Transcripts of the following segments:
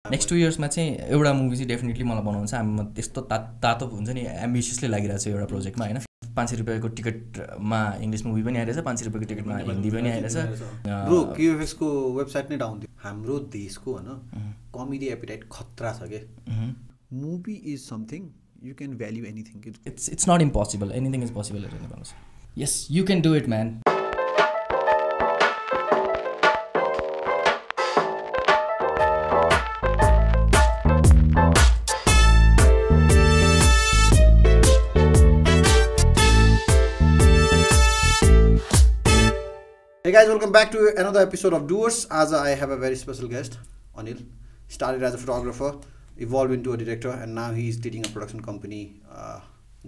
Next 2 इयर्समा चाहिँ एउटा movie चाहिँ डेफिनेटली मलाई बनाउनु छ म त्यस्तो तातो हुन्छ नि एम्बिसियसली लागिरहेको छु एउटा प्रोजेक्टमा हैन 500 रुपैयाँको टिकटमा इङ्ग्लिस मुभी पनि आइरहेछ 500 रुपैयाँको टिकटमा हिन्दी पनि आइरहेछ ब्रो QFX को वेबसाइट नै डाउन थियो हाम्रो देशको हैन कमेडी एपिटाइट खतरा छ के movie is something you can value anything. It's not impossible. Anything is possible at Nepal. Yes, you can do it, man. Hey guys, welcome back to another episode of Doers. As I have a very special guest, Aneel. Started as a photographer, evolved into a director, and now he is leading a production company,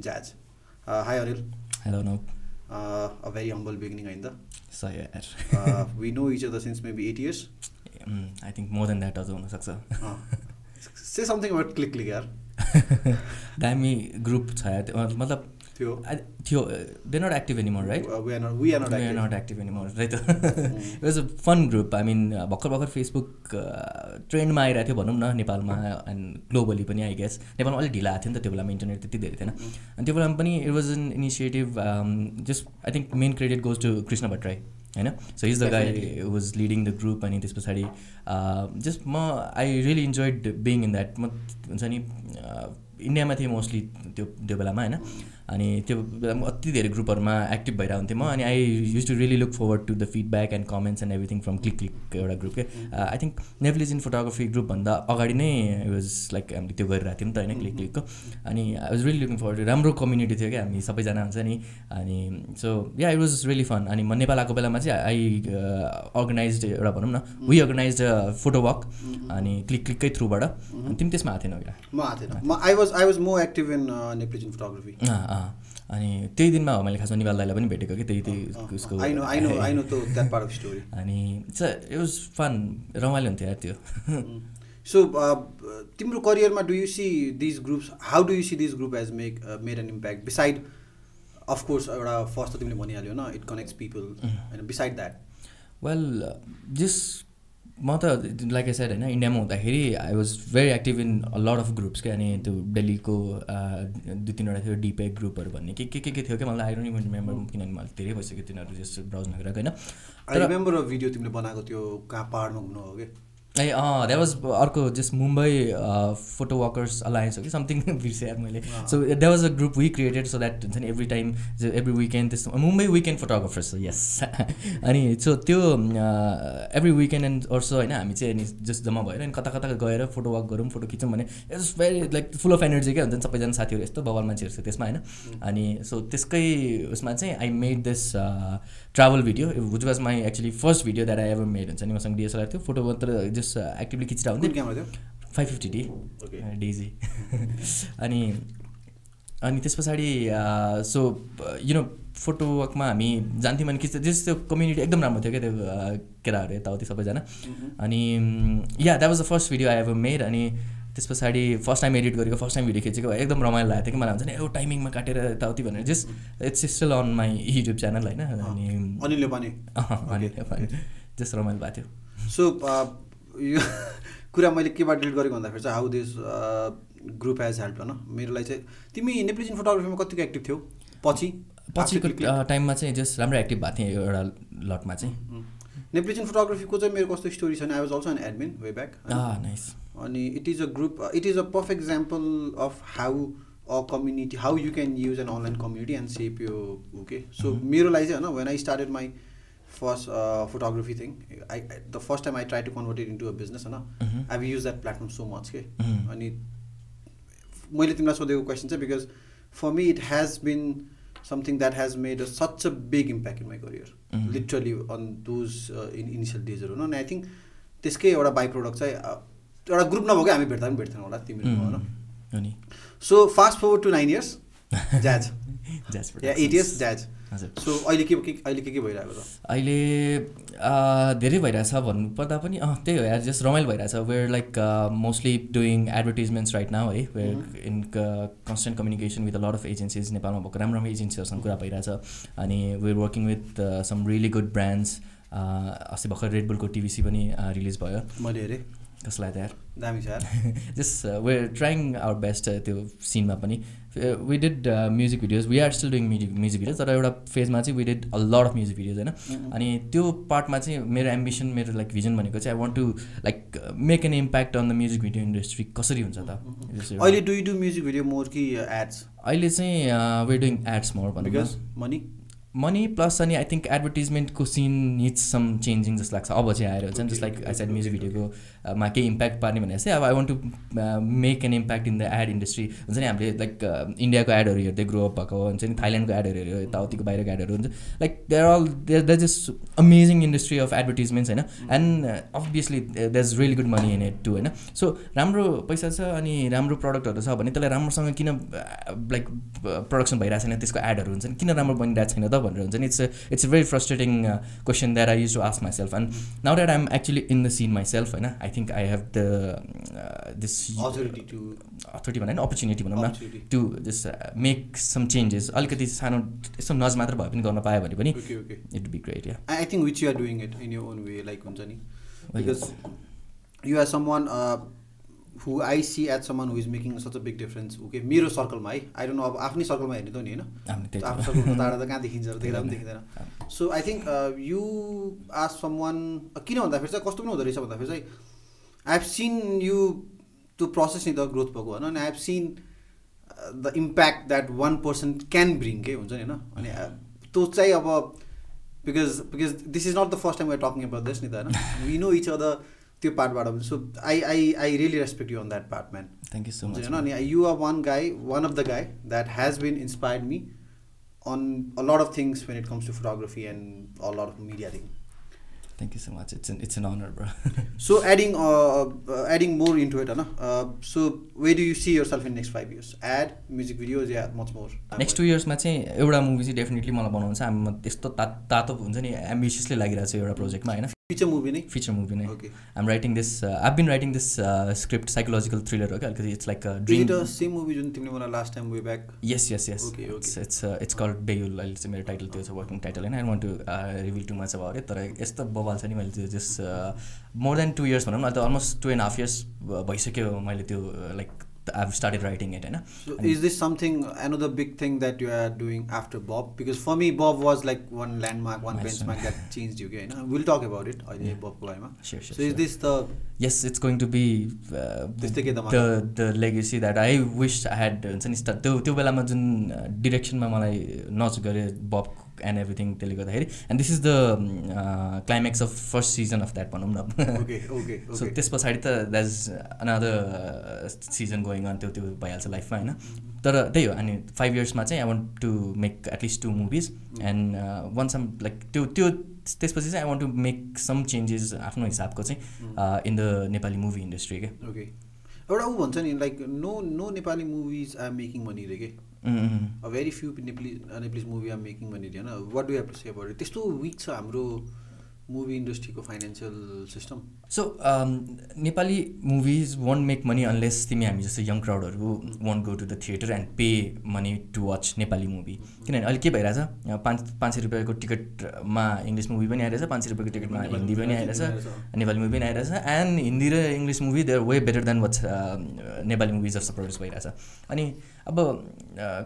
Jazz. Hi Aneel. Hello Anup. A very humble beginning, ainda. So yeah. We know each other since maybe 8 years. I think more than that also huna sakcha. Say something about Click yaar. Dami group cha matlab थियो they're not active anymore, right? We are not active anymore, right? It was a fun group. I mean भर्खर Facebook ट्रेन्डमा आइरहेको थियो भनौँ न नेपालमा and globally पनि I guess नेपालमा अलिक ढिला आएको थियो नि त त्यो बेलामा इन्टरनेट त्यति धेरै थिएन अनि त्यो बेलामा पनि it was an initiative just I think main credit goes to Krishna Bhattarai हैन so is the guy was leading the group अनि त्यस पछाडि जस्ट म I really enjoyed being in that म हुन्छ नि इन्डियामा थिएँ मोस्टली त्यो बेलामा हैन अनि त्यो बेलामा अति धेरै ग्रुपहरूमा एक्टिभ भइरहेको हुन्थेँ म अनि I use to really look forward to the feedback and comments and everything from click एउटा ग्रुप के I think Nepalese in photography ग्रुपभन्दा अगाडि नै वाज लाइक हामीले त्यो गरिरहेको थियौँ नि त होइन क्लिकको अनि I was really looking forward राम्रो कम्युनिटी थियो क्या हामी सबैजना हुन्छ नि अनि so yeah it was really fun अनि म नेपाल आएको बेलामा चाहिँ आई अर्गनाइज एउटा भनौँ न वी अर्गनाइज फोटो वक अनि क्लिककै थ्रुबाट अनि तिमी त्यसमा आएको थिएनौ क्या म आएको थिएन I was more active in Nepalese photography. अनि त्यही दिनमा हो मैले खासमा निवाल दाइलाई पनि भेटेको कि त्यही उसको I know that part of the story. अनि it was fun रमाइलो हुन्थ्यो यार त्यो So तिम्रो करियरमा do you see these groups, how do you see this group as made an impact beside of course एउटा फर्स्ट त तिमीले भनिहाल्यो न it connects people and beside that well just म त लाइक आई सेड होइन इन्डियामा हुँदाखेरि I was very active in a lot of groups क्या अनि त्यो दिल्लीको 2-3वटा थियो डिपेक ग्रुपहरू भन्ने के थियो क्या मलाई आई डोन्ट इभन रिमेम्बर किनभने मैले धेरै भइसक्यो तिनीहरू जस्तो ब्राउज नगरेको होइन आई रिमेम्बर अ भिडियो तिमीले बनाएको त्यो कहाँ पहाडमा घुम्नु हो कि ए द्याट वाज अर्को just Mumbai photo workers alliance हो कि समथिङ बिर्सेँ मैले so that was a group we created so that हुन्छ नि एभ्री विकेन्ड त्यस्तो मुम्बई विकेन्ड फोटोग्राफर्स यस अनि सो त्यो एभ्री विकेन्ड एन्ड अल्सो होइन हामी चाहिँ अनि जस्ट जम्मा भएर अनि कता कता गएर फोटो वर्क गरौँ फोटो खिचौँ भने it was very like full of energy क्या हुन्छ नि सबैजना साथीहरू यस्तो बवाल मान्छेहरू छ त्यसमा होइन अनि सो त्यसकै उसमा चाहिँ I made this travel video which was my actually first video that I ever made हुन्छ नि मसँग DSLR थियो फोटो मात्र जस्ट एक्टिभली खिचिरहेको हुन्थ्यो क्यामेरा थियो 550D डेजी अनि त्यस पछाडि सो यु नो फोटो वर्कमा हामी जान्थ्यौँ अनि खिच्दा जस्तो कम्युनिटी एकदम राम्रो थियो क्या त्यो केटाहरू यताउति सबैजना अनि या that was the first video I ever made अनि त्यस पछाडि फर्स्ट टाइम एडिट गरेको फर्स्ट टाइम भिडियो खिचेको एकदम रमाइलो लागेको थियो कि मलाई हुन्छ नि एउटा टाइमिङमा काटेर यताउति भनेर just it's still on my YouTube channel होइन अनि अनिल नेपाने जस्ट रमाइलो भएको थियो सो यो कुरा मैले केबाट डिलिट गरेको भन्दाखेरि चाहिँ how this group has help होइन मेरो लागि चाहिँ तिमी नेप्लिज इन फोटोग्राफीमा कतिको एक्टिभ थियौ पछिको टाइममा चाहिँ जस्ट राम्रो एक्टिभ भएको थिएँ एउटा लटमा चाहिँ नेप्लिज इन फोटोग्राफीको चाहिँ मेरो कस्तो स्टोरी छ नि I was also an admin way back nice अनि it is a perfect example of how a community how you can use an online community and सेप यो ओके सो मेरो लागि चाहिँ होइन when I started my first photography thing the first time I tried to convert it into a business I've used that platform so much okay and मैले तिमीलाई सोधेको question चाहिँ because for me it has been something that has made such a big impact in my career literally on those initial days and I think त्यसकै एउटा by product चाहिँ एउटा group नभएको हामी भेट्दा पनि भेट्थेनौँ होला तिमीहरू होइन so fast forward to 9 years Jazz या 8 years Jazz सो अहिले के भइरहेको छ अहिले धेरै भइरहेछ भन्नुपर्दा पनि त्यही हो यार जस्ट रमाइलो भइरहेछ we're like mostly doing advertisements right now है we're in constant communication with a lot of agencies नेपालमा भएको राम्रो एजेन्सीहरूसँग कुरा भइरहेछ अनि we're working with some really good brands अस्ति भर्खर रेड बुलको TVC पनि रिलिज भयो मैले हेरेँ कसलाई त यार दामी छ यार just we're trying our best त्यो सिनमा पनि we did music videos we are still doing music videos तर एउटा फेजमा चाहिँ we did a lot of music videos होइन अनि त्यो पार्टमा चाहिँ मेरो एम्बिसन मेरो लाइक भिजन भनेको चाहिँ I want to like make an impact on the music video industry कसरी हुन्छ त अहिले do you do music video more कि एड्स अहिले चाहिँ वे डुइङ एड्स मोर भनौँ बिकज मनी प्लस अनि आई थिङ्क एडभर्टिजमेन्टको सिन निड्स सम चेन्जिङ जस्तो लाग्छ अब चाहिँ आएर हुन्छ नि just like I side music भिडियोको मा केही इम्प्याक्ट पार्ने भने चाहिँ अब I want to make an impact in the ad industry हुन्छ नि हामीले लाइक इन्डियाको एडहरू हेर्दै ग्रो अप भएको हुन्छ नि थाइल्यान्डको एडहरू हेऱ्यो यताउतिको बाहिरको एडहरू हुन्छ like there just amazing industry of advertisements होइन and obviously there is really good money in it too होइन सो राम्रो पैसा छ अनि राम्रो प्रडक्टहरू छ भने त्यसलाई राम्रोसँग किन लाइक प्रडक्सन भइरहेको छैन त्यसको एडहरू हुन्छ नि किन राम्रो बनिरहेको छैन त भनेर हुन्छ नि it's a very frustrating question that I use to ask myself and now that I am actually in the scene myself होइन I think I have the this authority भनौँ न अपर्च्युनिटी भनौँ न to just make some changes अलिकति सानो यस्तो नज मात्र भए पनि गर्न पायो भने पनि it be great yeah I think which you are doing it in your own way like हुन्छ नि because you are someone who I see as someone who is making such a big difference okay मेरो सर्कलमा है I don't no अब आफ्नै सर्कलमा हेर्ने त नि होइन आफ्नो सर्कलको टाढा त कहाँ देखिन्छ देख्दा पनि देखिँदैन so I think you are someone किन भन्दाखेरि चाहिँ कस्तो पनि हुँदो रहेछ भन्दाखेरि चाहिँ I have seen you to process नि त ग्रोथ भएको होइन अनि I have seen the impact that one person can bring के हुन्छ नि होइन अनि त्यो चाहिँ अब because this is not the first time we are talking about this नि त होइन वी नो इच अदर त्यो पार्टबाट पनि so I really respect you on that part man thank you so much होइन अनि you are one of the guy that has been inspired me on a lot of things when it comes to photography and a lot of media thing Thank you so much. It's an honor, bro. So adding more into it, so where do you see yourself in next 5 years? Add music videos, yeah, much more. Next 2 years मा चाहिँ एउटा movie चाहिँ definitely मलाई बनाउनु छ हामी त्यस्तो तातो हुन्छ नि एम्बिसियसली लागिरहेको छ एउटा प्रोजेक्टमा होइन feature movie नै okay I'm writing this I've been writing this script psychological thriller okay because it's like a dream the same movie जुन तिमीले मलाई last time way back yes okay it's called Bayul अहिले चाहिँ मेरो title त्यो छ working title हैन I don't want to reveal too much about it तर यस्तो बवाल छ नि मैले त्यो जस्ट more than 2 years भनौँ न त almost 2.5 years भइसक्यो मैले त्यो like I've started writing it, So is this something, another big thing that you are doing after Bob? Because for me, Bob was like one landmark, one benchmark that changed you. Okay? We'll talk about it. Bob Sure. So is this the... Yes, it's going to be the legacy that I wished I had. त्यो बेलामा जुन डिरेक्सनमा मलाई नच गरे Bob and everything त्यसले गर्दाखेरि and this is the climax of first season of that भनौँ न okay so त्यस पछाडि त there's another season going on त्यो भइहाल्छ लाइफमा होइन तर त्यही हो अनि 5 yearsमा चाहिँ I want to make at least 2 movies and once I'm like त्यो त्यसपछि चाहिँ I want to make some changes आफ्नो हिसाबको चाहिँ in the Nepali movie industry के okay एउटा उ भन्छ नि like no Nepali movies are making money रे के a very few Nepalese movie are making money हैन what do you have to say about it त्यस्तो weak छ हाम्रो movie industry को financial system so Nepali movies won't make money unless तिमी हामी जस्तो young crowd हरु won't go to the theater and pay money to watch Nepali movie किनभने अहिले के भइराछ 500 रुपैयाँको टिकटमा इंग्लिश मुभी पनि आइराछ 500 रुपैयाँको टिकटमा हिन्दी पनि आइराछ नेपाली मुभी पनि आइराछ एन्ड हिन्दी र English movie they are way better than what's Nepali movies जस्तो प्रड्युस भइराछ अनि अब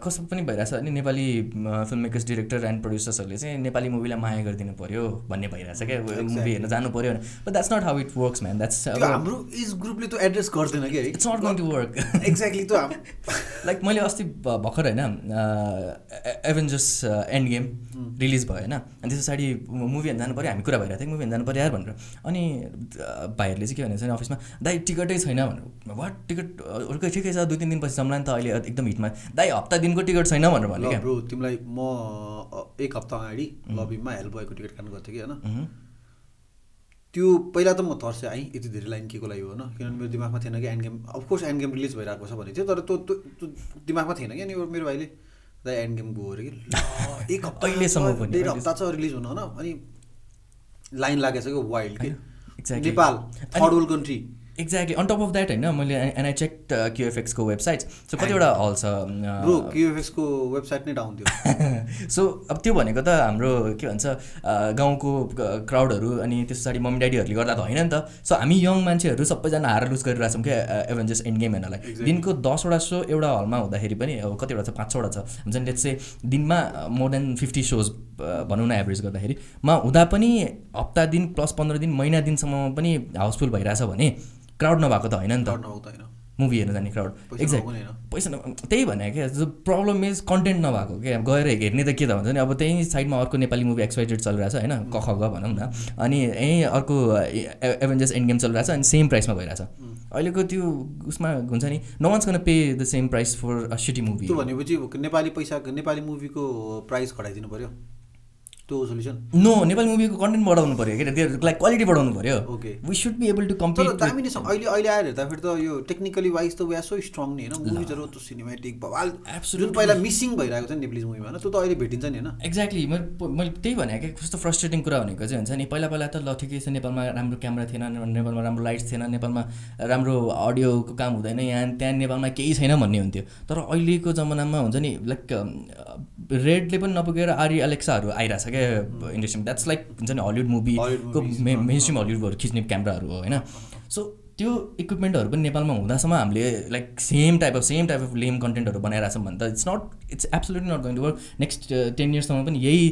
कस्तो पनि भइराछ अनि Nepali film makers director and प्रोड्युसर्सहरुले चाहिँ नेपाली मुभीलाई माया गरिदिनु पर्यो भन्ने भइराछ के मुभी हेर्न जानु पर्यो but that's not how it works man that's हाम्रो एज ग्रुपले त एड्रेस गर्दैन के it's not going to work exactly त लाइक मैले अस्ति भर्खर हैन एभेन्जर्स एन्ड गेम रिलिज भयो हैन अनि त्यस पछाडि मुभी हेर्न जानु पर्यो हामी कुरा भइरहेको थियो मुभी हेर्न जानु पर्यो यार भनेर अनि भाइहरुले चाहिँ के भनेछ अफिसमा दाइ टिकटै छैन भनेर वाट टिकट अर्कै ठिकै छ 2-3 दिन पछि सम्लान त अहिले एकदम हिटमा दाइ हप्ता दिनको टिकट छैन भनेर भने के ब्रो तिमीलाई म 1 हप्ता अगाडि लबीमा हेल्प भएको टिकट काट्नु गएको थिएँ कि हैन त्यो पहिला त म तर्से आइ यति धेरै लाइन केको लागि हो हैन किनभने मेरो दिमागमा थिएन कि and game of course and game release भइरहेको छ भने थियो तर त्यो दिमागमा थिएन कि अनि मेरो भाइले दाइ एन्ड गेम गयो रे कि 1 हप्ता अहिलेसम्म पनि 1.5 हप्ता छ रिलिज हुन हैन अनि लाइन लागेछ कि वाइल्ड के Nepal third world country exactly on top of that होइन मैले एन्ड आई चेक क्युएफएक्सको वेबसाइट सो कतिवटा हल छ ब्रो क्युएफएक्सको वेबसाइट नै डाउन थियो सो अब त्यो भनेको त हाम्रो के भन्छ गाउँको क्राउडहरू अनि त्यस पछाडि मम्मी ड्याडीहरूले गर्दा त होइन नि त सो हामी यङ मान्छेहरू सबैजना हार लुज गरिरहेछौँ क्या एभेन्जर्स एन्ड गेम हेर्नलाई दिनको 10वटा सो एउटा हलमा हुँदाखेरि पनि अब कतिवटा छ 5-6वटा छ हुन्छ नि लेट्स से दिनमा मोर देन 50 सोज भनौँ न एभरेज गर्दाखेरि हुँदा पनि हप्ता दिन प्लस 15 दिन महिना दिनसम्म पनि हाउसफुल भइरहेछ भने क्राउड नभएको त होइन नि त मुभी हेर्न जाने क्राउड एक्ज्याक्ट पैसा त्यही भने क्या प्रब्लम इज कन्टेन्ट नभएको क्या गएर हेर्ने त के त भन्छ नि अब त्यही साइडमा अर्को नेपाली मुभी एक्सवाइटेड चलिरहेछ होइन कखग भनौँ न अनि यहीँ अर्को एभेन्जर्स एन्ड गेम चलिरहेछ अनि सेम प्राइसमा भइरहेछ अहिलेको त्यो उसमा हुन्छ नि no one's gonna pay the same price for a shitty movie त्यो भनेपछि नेपाली मुभीको प्राइस घटाइदिनु पर्यो त्यो सोल्युसन नो नेपाली मुभीको कन्टेन्ट बढाउनु पर्यो क्या लाइक क्वालिटी बढाउनु पर्यो okay we should be able to compete तर दामी नै छ अहिले आएर हेर्दाखेरि त यो टेक्निकली वाइज त वी आर सो स्ट्रङ नि होइन मुभीजहरू त सिनेमेटिक बवाल जुन पहिला मिसिङ भइरहेको छ नि नेपाली मुभीमा त्यो त अहिले भेटिन्छ नि होइन एक्ज्याक्टली मैले त्यही भने क्या कस्तो फ्रस्ट्रेटिङ कुरा भनेको चाहिँ हुन्छ नि पहिला त ल ठिकै छ नेपालमा राम्रो क्यामेरा थिएन नेपालमा राम्रो लाइट्स थिएन नेपालमा राम्रो अडियोको काम हुँदैन त्यहाँ नेपालमा केही छैन भन्ने हुन्थ्यो तर अहिलेको जमानामा हुन्छ नि लाइक रेडले पनि नपुगेर आरी एलेक्साहरू आइरहेछ क्या इन्डस्ट्रीमा द्याट्स लाइक हुन्छ नि हलिउड मुभीको मेन स्ट्रिम हलिउडहरू खिच्ने क्यामेराहरू हो होइन सो त्यो इक्विपमेन्टहरू पनि नेपालमा हुँदासम्म हामीले like same type of lame कन्टेन्टहरू बनाइरहेछौँ भने त it's absolutely not going to work next 10 इयर्ससम्म पनि यही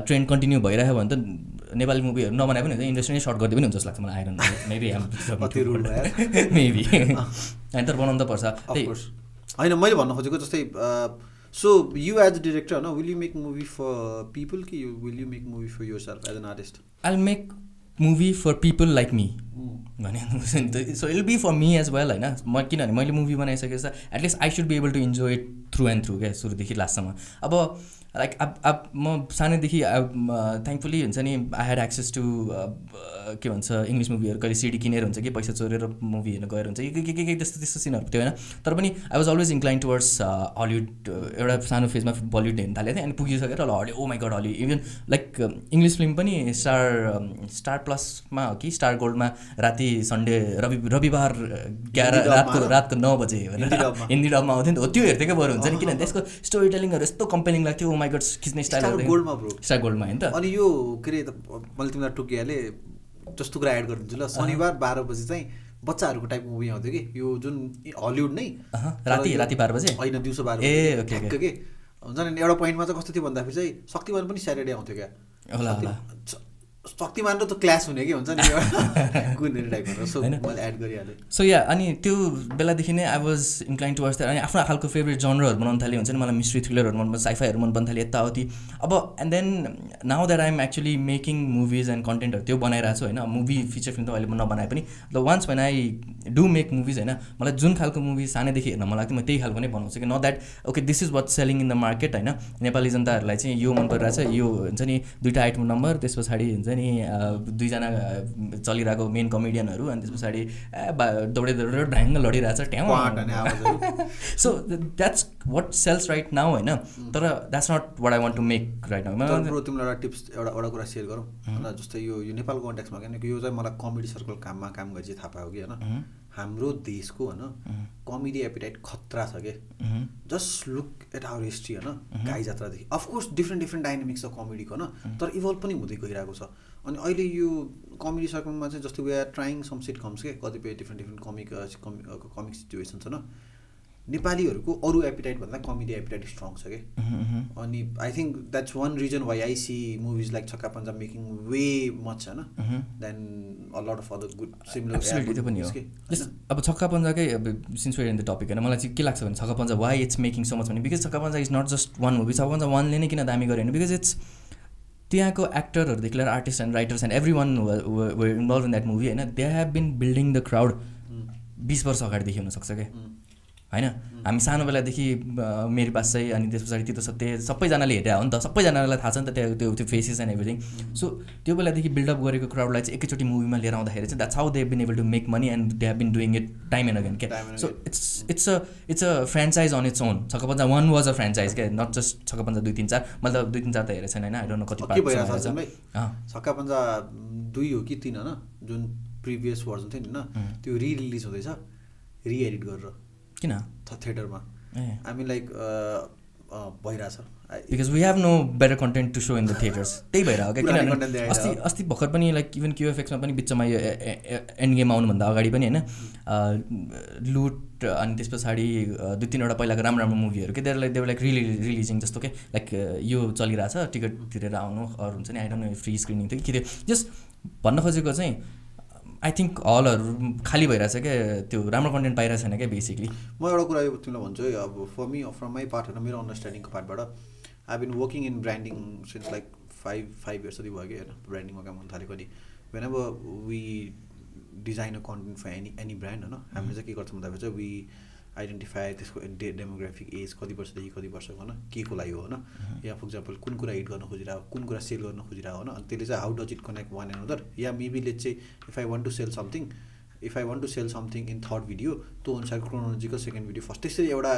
ट्रेन्ड कन्टिन्यू भइरह्यो भने त नेपाली मुभीहरू नबनाए पनि हुन्छ इन्डस्ट्री नै सर्ट गरिदियो पनि हुन्छ जस्तो लाग्छ मलाई आइरन मेबी होइन तर बनाउनु त पर्छ होइन मैले भन्न खोजेको जस्तै So you as a director, no, will you make movie for people? Will you make movie for yourself as an artist? I'll make movie for people like me. So it'll be for me as well, होइन म किनभने मैले movie बनाइसकेको छ at least I should be able to enjoy it through and through क्या सुरुदेखि लास्टसम्म अब like अब म सानैदेखि थ्याङ्कफुली हुन्छ नि आई ह्याड एक्सेस टु के भन्छ इङ्ग्लिस मुभीहरू कहिले सिडी किनेर हुन्छ कि पैसा चोरेर मुभी हेर्न गएर हुन्छ के त्यस्तो सिनहरू थियो होइन तर पनि I was always incline towards Hollywood एउटा सानो फेजमा बलिउड हेर्न थालेको थिएँ अनि पुगिसकेर Hollywood oh my god Hollywood even like English film पनि स्टार प्लसमा हो कि स्टार गोल्डमा राति सन्डे रविबार 11 रातको 9 बजे हिन्दी डबमा आउँथ्यो नि त त्यो हेर्थेँ क्या बरु हुन्छ नि किनभने त्यसको स्टोरी टेलिङहरू यस्तो कम्पेलिङ लाग्थ्यो ओ माई गड खिच्ने स्टाइल गोल्डमा ब्रो स्टार गोल्डमा होइन त अनि यो के अरे मैले तिमीलाई टोकिहालेँ जस्तो कुरा एड गरिदिन्छु ल शनिबार 12 बजी चाहिँ बच्चाहरूको टाइपको मुभी आउँथ्यो कि यो जुन हलिउड नै राति 12 बजे होइन दिउँसो 12 ए ओके के हुन्छ नि एउटा पोइन्टमा चाहिँ कस्तो थियो भन्दाखेरि चाहिँ शक्तिमान पनि स्याटरडे आउँथ्यो क्या शक्तिमान र त क्लास हुने कि हुन्छ नि कुन टाइपको सो मैले एड गरिहालेँ सो या अनि त्यो बेलादेखि नै आई वाज इन्क्लाइन टुवर्ड्स अनि आफ्नो खालको फेभरेट जनरहरू बनाउनु थालेँ हुन्छ नि मलाई मिस्ट्री थ्रिलरहरू मनपर्छ साइफाईहरू मन पर्न थालेँ यताउति अब and then now that I am actually making movies and कन्टेन्टहरू त्यो बनाइरहेको छु होइन मुभी फिचर फिल्म त अहिले नबनाए पनि the ones when I do make movies होइन मलाई जुन खालको मुभी सानैदेखि हेर्न मन लाग्थ्यो म त्यही खालको नै बनाउँछु कि not that okay this is what selling in the market होइन नेपाली जनताहरूलाई चाहिँ यो मन परिरहेछ यो हुन्छ नि 2टा आइटम नम्बर त्यस पछाडि हुन्छ नि 2जना चलिरहेको मेन कमेडियनहरू अनि त्यस पछाडि दौडेर ढ्याङ्ग लडिरहेछ ट्याउ so that's what sells right now होइन तर that's not what I want to make right now bro तिमीलाई एउटा टिप्स एउटा कुरा सेयर गरौँ होइन जस्तै यो नेपालको कन्टेक्समा किनकि यो चाहिँ मलाई कमेडी सर्कल काम गरेपछि थाहा पायो कि होइन हाम्रो देशको होइन कमेडी एपिटाइट खतरा छ कि just look at our history होइन गाई जात्रादेखि अफकोर्स डिफ्रेन्ट डाइनामिक्स छ कमेडीको होइन तर इभल्भ पनि हुँदै गइरहेको छ अनि अहिले यो कमेडी सर्कलमा चाहिँ जस्तै वी आर ट्राइङ सम सिटकम्स के कतिपय डिफ्रेन्ट कमिक सिचुएसन्स होइन नेपालीहरूको अरू एपिटाइट भन्दा कमेडी एपिटाइट स्ट्रङ छ कि अनि I think that's one reason why I see movies like Chhakka Panja making way much होइन then a lot of other good similar त्यो पनि हो अब छक्का पन्जाकै अब since we're in the topic होइन मलाई चाहिँ के लाग्छ भने Chhakka Panja why it's making so much भने because Chhakka Panja is not just one movie Chhakka Panja वानले नै किन दामी गऱ्यो भने बिकज इट्स त्यहाँको एक्टरहरूदेखि लिएर artist and writers and every one were involve in that movie होइन they have been building the crowd 20 वर्ष अगाडिदेखि हुनसक्छ क्या होइन हामी सानो बेलादेखि मेरी पास चाहिँ अनि त्यस पछाडि त्यो सत्य सबैजनाले हेरेर हो नि त सबैजनालाई थाहा छ नि त त्यो फेसेस एन्ड एभ्रिथिङ सो त्यो बेलादेखि बिल्डअप गरेको क्राउडलाई चाहिँ एकैचोटि मुभीमा लिएर आउँदाखेरि चाहिँ that's how they have been able to make money and they have been doing it time and again क्या so it's a franchise on its own Chhakka Panja 1 was a franchise क्या नट जस्ट छक्का पन्जा 2 3 4 मतलब 2 3 4 त हेरेको छैन होइन आई डोन्ट नो कति part छक्का पन्जा 2 हो कि 3 होइन जुन प्रिभियस भर्जन थियो नि होइन त्यो रिलिज हुँदैछ रिएडिट गरेर किन थिएटरमा आई मिन लाइक भइरहेछ because we have no better content to show in the theatres त्यही भएर हो क्या किनभने अस्ति भर्खर पनि लाइक इभन क्युएफएक्समा पनि बिचमा यो एन्ड गेम आउनुभन्दा अगाडि पनि होइन लुट अनि त्यस पछाडि 2-3वटा पहिलाको राम्रो राम्रो मुभीहरू के देवर लाइक रिलिजिङ जस्तो के लाइक यो चलिरहेछ टिकट तिरेर आउनु अरू हुन्छ नि I don't no free screening थियो कि के थियो जस्ट भन्न खोजेको चाहिँ आई थिङ्क हलहरू खाली भइरहेछ क्या त्यो राम्रो कन्टेन्ट पाइरहेको छैन क्या बेसिकली म एउटा कुरा तिमीलाई भन्छु है अब for me from my part होइन मेरो अन्डरस्ट्यान्डिङको पार्टबाट I been working in branding since like 5 years जति भयो कि होइन ब्रान्डिङमा काम गर्नु थालेको अनि whenever we design a content for any brand होइन हामीले चाहिँ के गर्छौँ भन्दाखेरि चाहिँ वी आइडेन्टिफाई त्यसको डेमोग्राफिक एज कति वर्षदेखि कति वर्षको होइन के को लागि हो होइन या फर इक्जाम्पल कुन कुरा हिट गर्न खोजिरहेको कुन कुरा सेल गर्न खोजिरहेको होइन अनि त्यसले चाहिँ how does it connect one and other या मेबीले चाहिँ if I want to sell something in third video त्यो अनुसार क्रोनोलोजिकल सेकेन्ड भिडियो फर्स्ट त्यसरी एउटा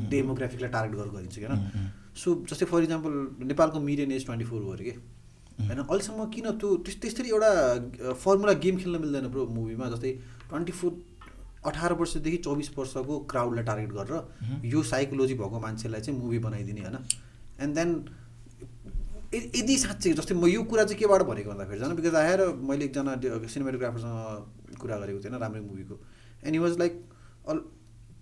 डेमोग्राफिकलाई टार्गेट गरेर गरिन्छ कि होइन सो जस्तै फर इक्जाम्पल नेपालको मिडियन एज 24 हो अरे कि होइन अहिलेसम्म किन त्यो त्यसरी एउटा फर्मुला गेम खेल्न मिल्दैन ब्रो मुभीमा जस्तै 18 वर्षदेखि 24 वर्षको क्राउडलाई टार्गेट गरेर यो साइकोलोजी भएको मान्छेलाई चाहिँ मुभी बनाइदिने होइन एन्ड देन यदि साँच्चै जस्तै म यो कुरा चाहिँ केबाट भनेको भन्दाखेरि चाहिँ बिकज आएर मैले एकजना सिनेमाटोग्राफरसँग कुरा गरेको थिएन राम्रै मुभीको and he was like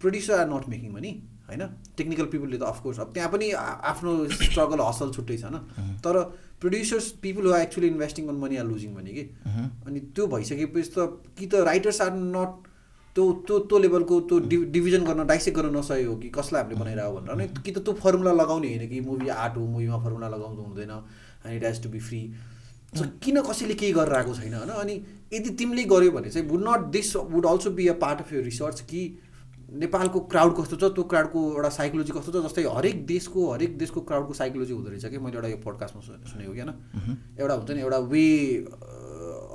producer are not making money होइन टेक्निकल पिपलले त अफकोर्स अब त्यहाँ पनि आफ्नो स्ट्रगल हसल छुट्टै छ होइन तर producers people who are actually investing on money are losing भने कि अनि त्यो भइसकेपछि त कि त राइटर्स आर नट त्यो लेभलको त्यो डिभिजन गर्न डाइसेक्ट गर्न नसकेको हो कि कसलाई हामीले बनाइरहेको भनेर अनि कि त त्यो फर्मुला लगाउने होइन कि मुभी आर्ट हो मुभीमा फर्मुला लगाउनु हुँदैन and it has to be free so किन कसैले केही गरेर आएको छैन होइन अनि यदि तिमीले गर्यो भने चाहिँ would not this would also be a part of your research कि नेपालको क्राउड कस्तो छ त्यो क्राउडको एउटा साइकोलोजी कस्तो छ जस्तै हरेक देशको क्राउडको साइकोलोजी हुँदो रहेछ कि मैले एउटा यो पोडकास्टमा सुनेको कि होइन एउटा हुन्छ नि एउटा वे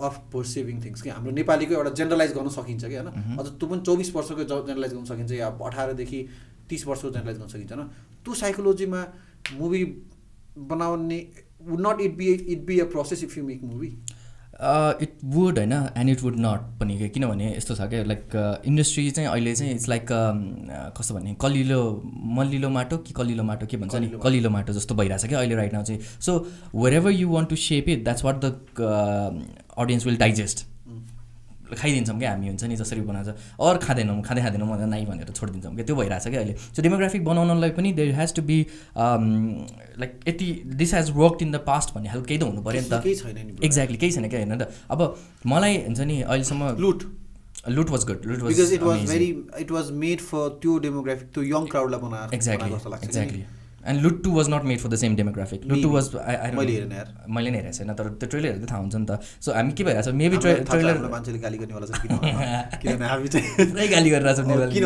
अफ पर्सिभिङ थिङ्स कि हाम्रो नेपालीको एउटा जेनरलाइज गर्न सकिन्छ कि होइन अझ त्यो पनि 24 वर्षको जेनरलाइज गर्न सकिन्छ या 18 देखि 30 वर्षको जेनरलाइज गर्न सकिन्छ होइन त्यो साइकोलोजीमा मुभी बनाउने would not it be a process if you make movie it would होइन एन्ड इट वुड नट पनि किनभने यस्तो छ क्या लाइक इन्डस्ट्री चाहिँ अहिले चाहिँ इट्स लाइक कस्तो भन्ने मल्लिलो माटो कि कलिलो माटो के भन्छ नि कलिलो माटो जस्तो भइरहेछ क्या अहिले राइट नाउ चाहिँ so wherever you want to shape it that's what the audience will digest खाइदिन्छौँ क्या हामी हुन्छ नि जसरी बनाउँछ अरू खाँदैनौँ खाँदैनौँ भनेर नाइ भनेर छोडिदिन्छौँ क्या त्यो भइरहेछ क्या अहिले सो डेमोग्राफिक बनाउनलाई पनि there has to be like यति this has worked in the past भन्ने खालको केही त हुनु पऱ्यो नि त एक्ज्याक्टली केही छैन क्या होइन त अब मलाई हुन्छ नि अहिलेसम्म Loot was good Loot was it was made for त्यो डेमोग्राफिक त्यो यङ क्राउडलाई बनाएर exactly and Loot 2 was not made for the same demographic Loot 2 was मैले नै हेरेको छैन तर त्यो ट्रेलर हेर्दा थाहा हुन्छ नि त सो हामी के भइरहेको छ मेबी ट्रेलर मान्छेले गाली गर्नेवाला छ किनभने हामी चाहिँ पुरै गाली गरिरहेको छौँ किन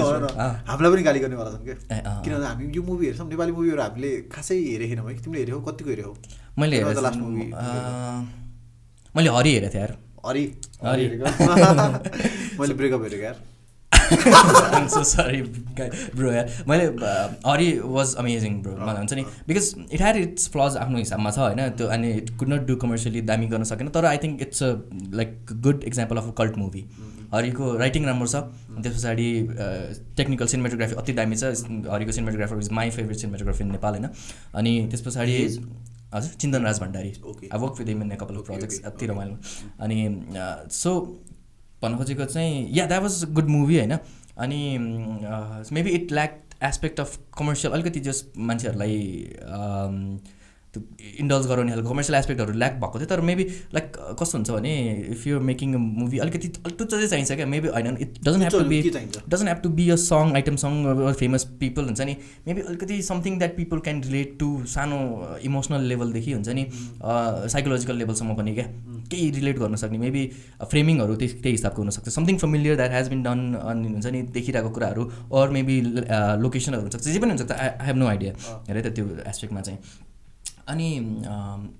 हामीलाई पनि गाली गर्नेवाला छन् क्या किनभने हामी यो मुभी हेर्छौँ नेपाली मुभीहरू हामीले खासै हेरेको है तिमीले हेऱ्यौ कतिको हेऱ्यौ मैले हेरेको लास्ट मुभी मैले हरि हेरेको थिएँ यार हरि मैले ब्रेकअप हेरेको यार I'm so sorry bro यार मैले हरि वाज अमेजिङ ब्रो मलाई हुन्छ नि because it had it's flaws आफ्नो हिसाबमा छ होइन त्यो अनि it could not do commercially दामी गर्न सकेन तर I think it's a like good example of a cult movie हरिको राइटिङ राम्रो छ त्यस पछाडि टेक्निकल सिनेमाटोग्राफी अति दामी छ हरिको cinematographer is my favourite cinematography in Nepal होइन अनि त्यस पछाडि हजुर Chintan Raj Bhandari I work with him in a couple of projects अति रमाइलो अनि सो भन्न खोजेको चाहिँ yeah that was good movie होइन अनि maybe it lack aspect of commercial अलिकति जस मान्छेहरूलाई त्यो इन्डल्ज गराउने खालको कमर्सियल एस्पेक्टहरू ल्याक भएको थियो तर मेबी लाइक कस्तो हुन्छ भने if you're making a movie अलिकति त्यो चाहिँ चाहिन्छ क्या मेबी होइन it doesn't have to be a song item song famous people हुन्छ नि मेबी अलिकति something that people can relate to सानो इमोसनल लेभलदेखि हुन्छ नि साइकोलोजिकल लेभलसम्म पनि क्या केही रिलेट गर्न सक्ने मेबी फ्रेमिङहरू त्यही हिसाबको हुनसक्छ something familiar that has been done अनि हुन्छ नि देखिरहेको कुराहरू अर मेबी लोकेसनहरू हुनसक्छ जे पनि हुनसक्छ आई हेभ नो आइडिया हेरे त त्यो एस्पेक्टमा चाहिँ अनि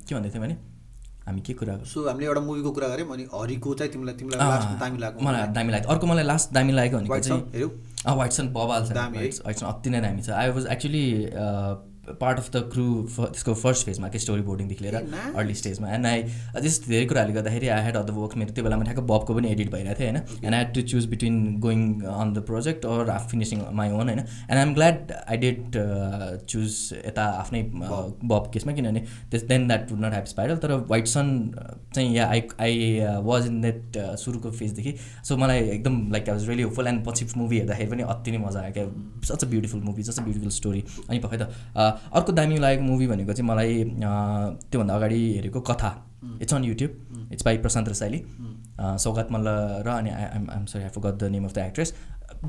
के भन्दै थियौँ भने हामी के कुरा सो हामीले एउटा मुभीको कुरा गऱ्यौँ अनि हरिको चाहिँ तिमीलाई लास्ट दामी लाग्यो मलाई दामी लाग्यो अर्को मलाई लास्ट दामी लागेको भनेको चाहिँ व्हाइट सन बबाल छ व्हाइट सन अति नै दामी छ I was actually part of the crew त्यसको फर्स्ट फेजमा के स्टोरी बोर्डिङदेखि लिएर अर्ली स्टेजमा एन्ड आई त्यस्तो धेरै कुराहरूले गर्दाखेरि आई ह्याड अदर वर्क मेरो त्यो बेलामा ठ्याक्क बबको पनि एडिट भइरहेको थियो होइन and I had to choose between going on the project or finishing my own होइन and I am glad I did choose यता आफ्नै बब केसमा किनभने then that would not have spiral तर वाइट सन चाहिँ yeah I was in that सुरुको फेजदेखि सो मलाई एकदम like I was really hopeful and पछि मुभी हेर्दाखेरि पनि अति नै मजा आयो क्या such a beautiful movie such a beautiful story अनि खै त अर्को दामी लागेको मुभी भनेको चाहिँ मलाई त्योभन्दा अगाडि हेरेको कथा it's on YouTube it's by Prashant Rasaili Saugat Malla र अनि I'm sorry I forgot the name of the actress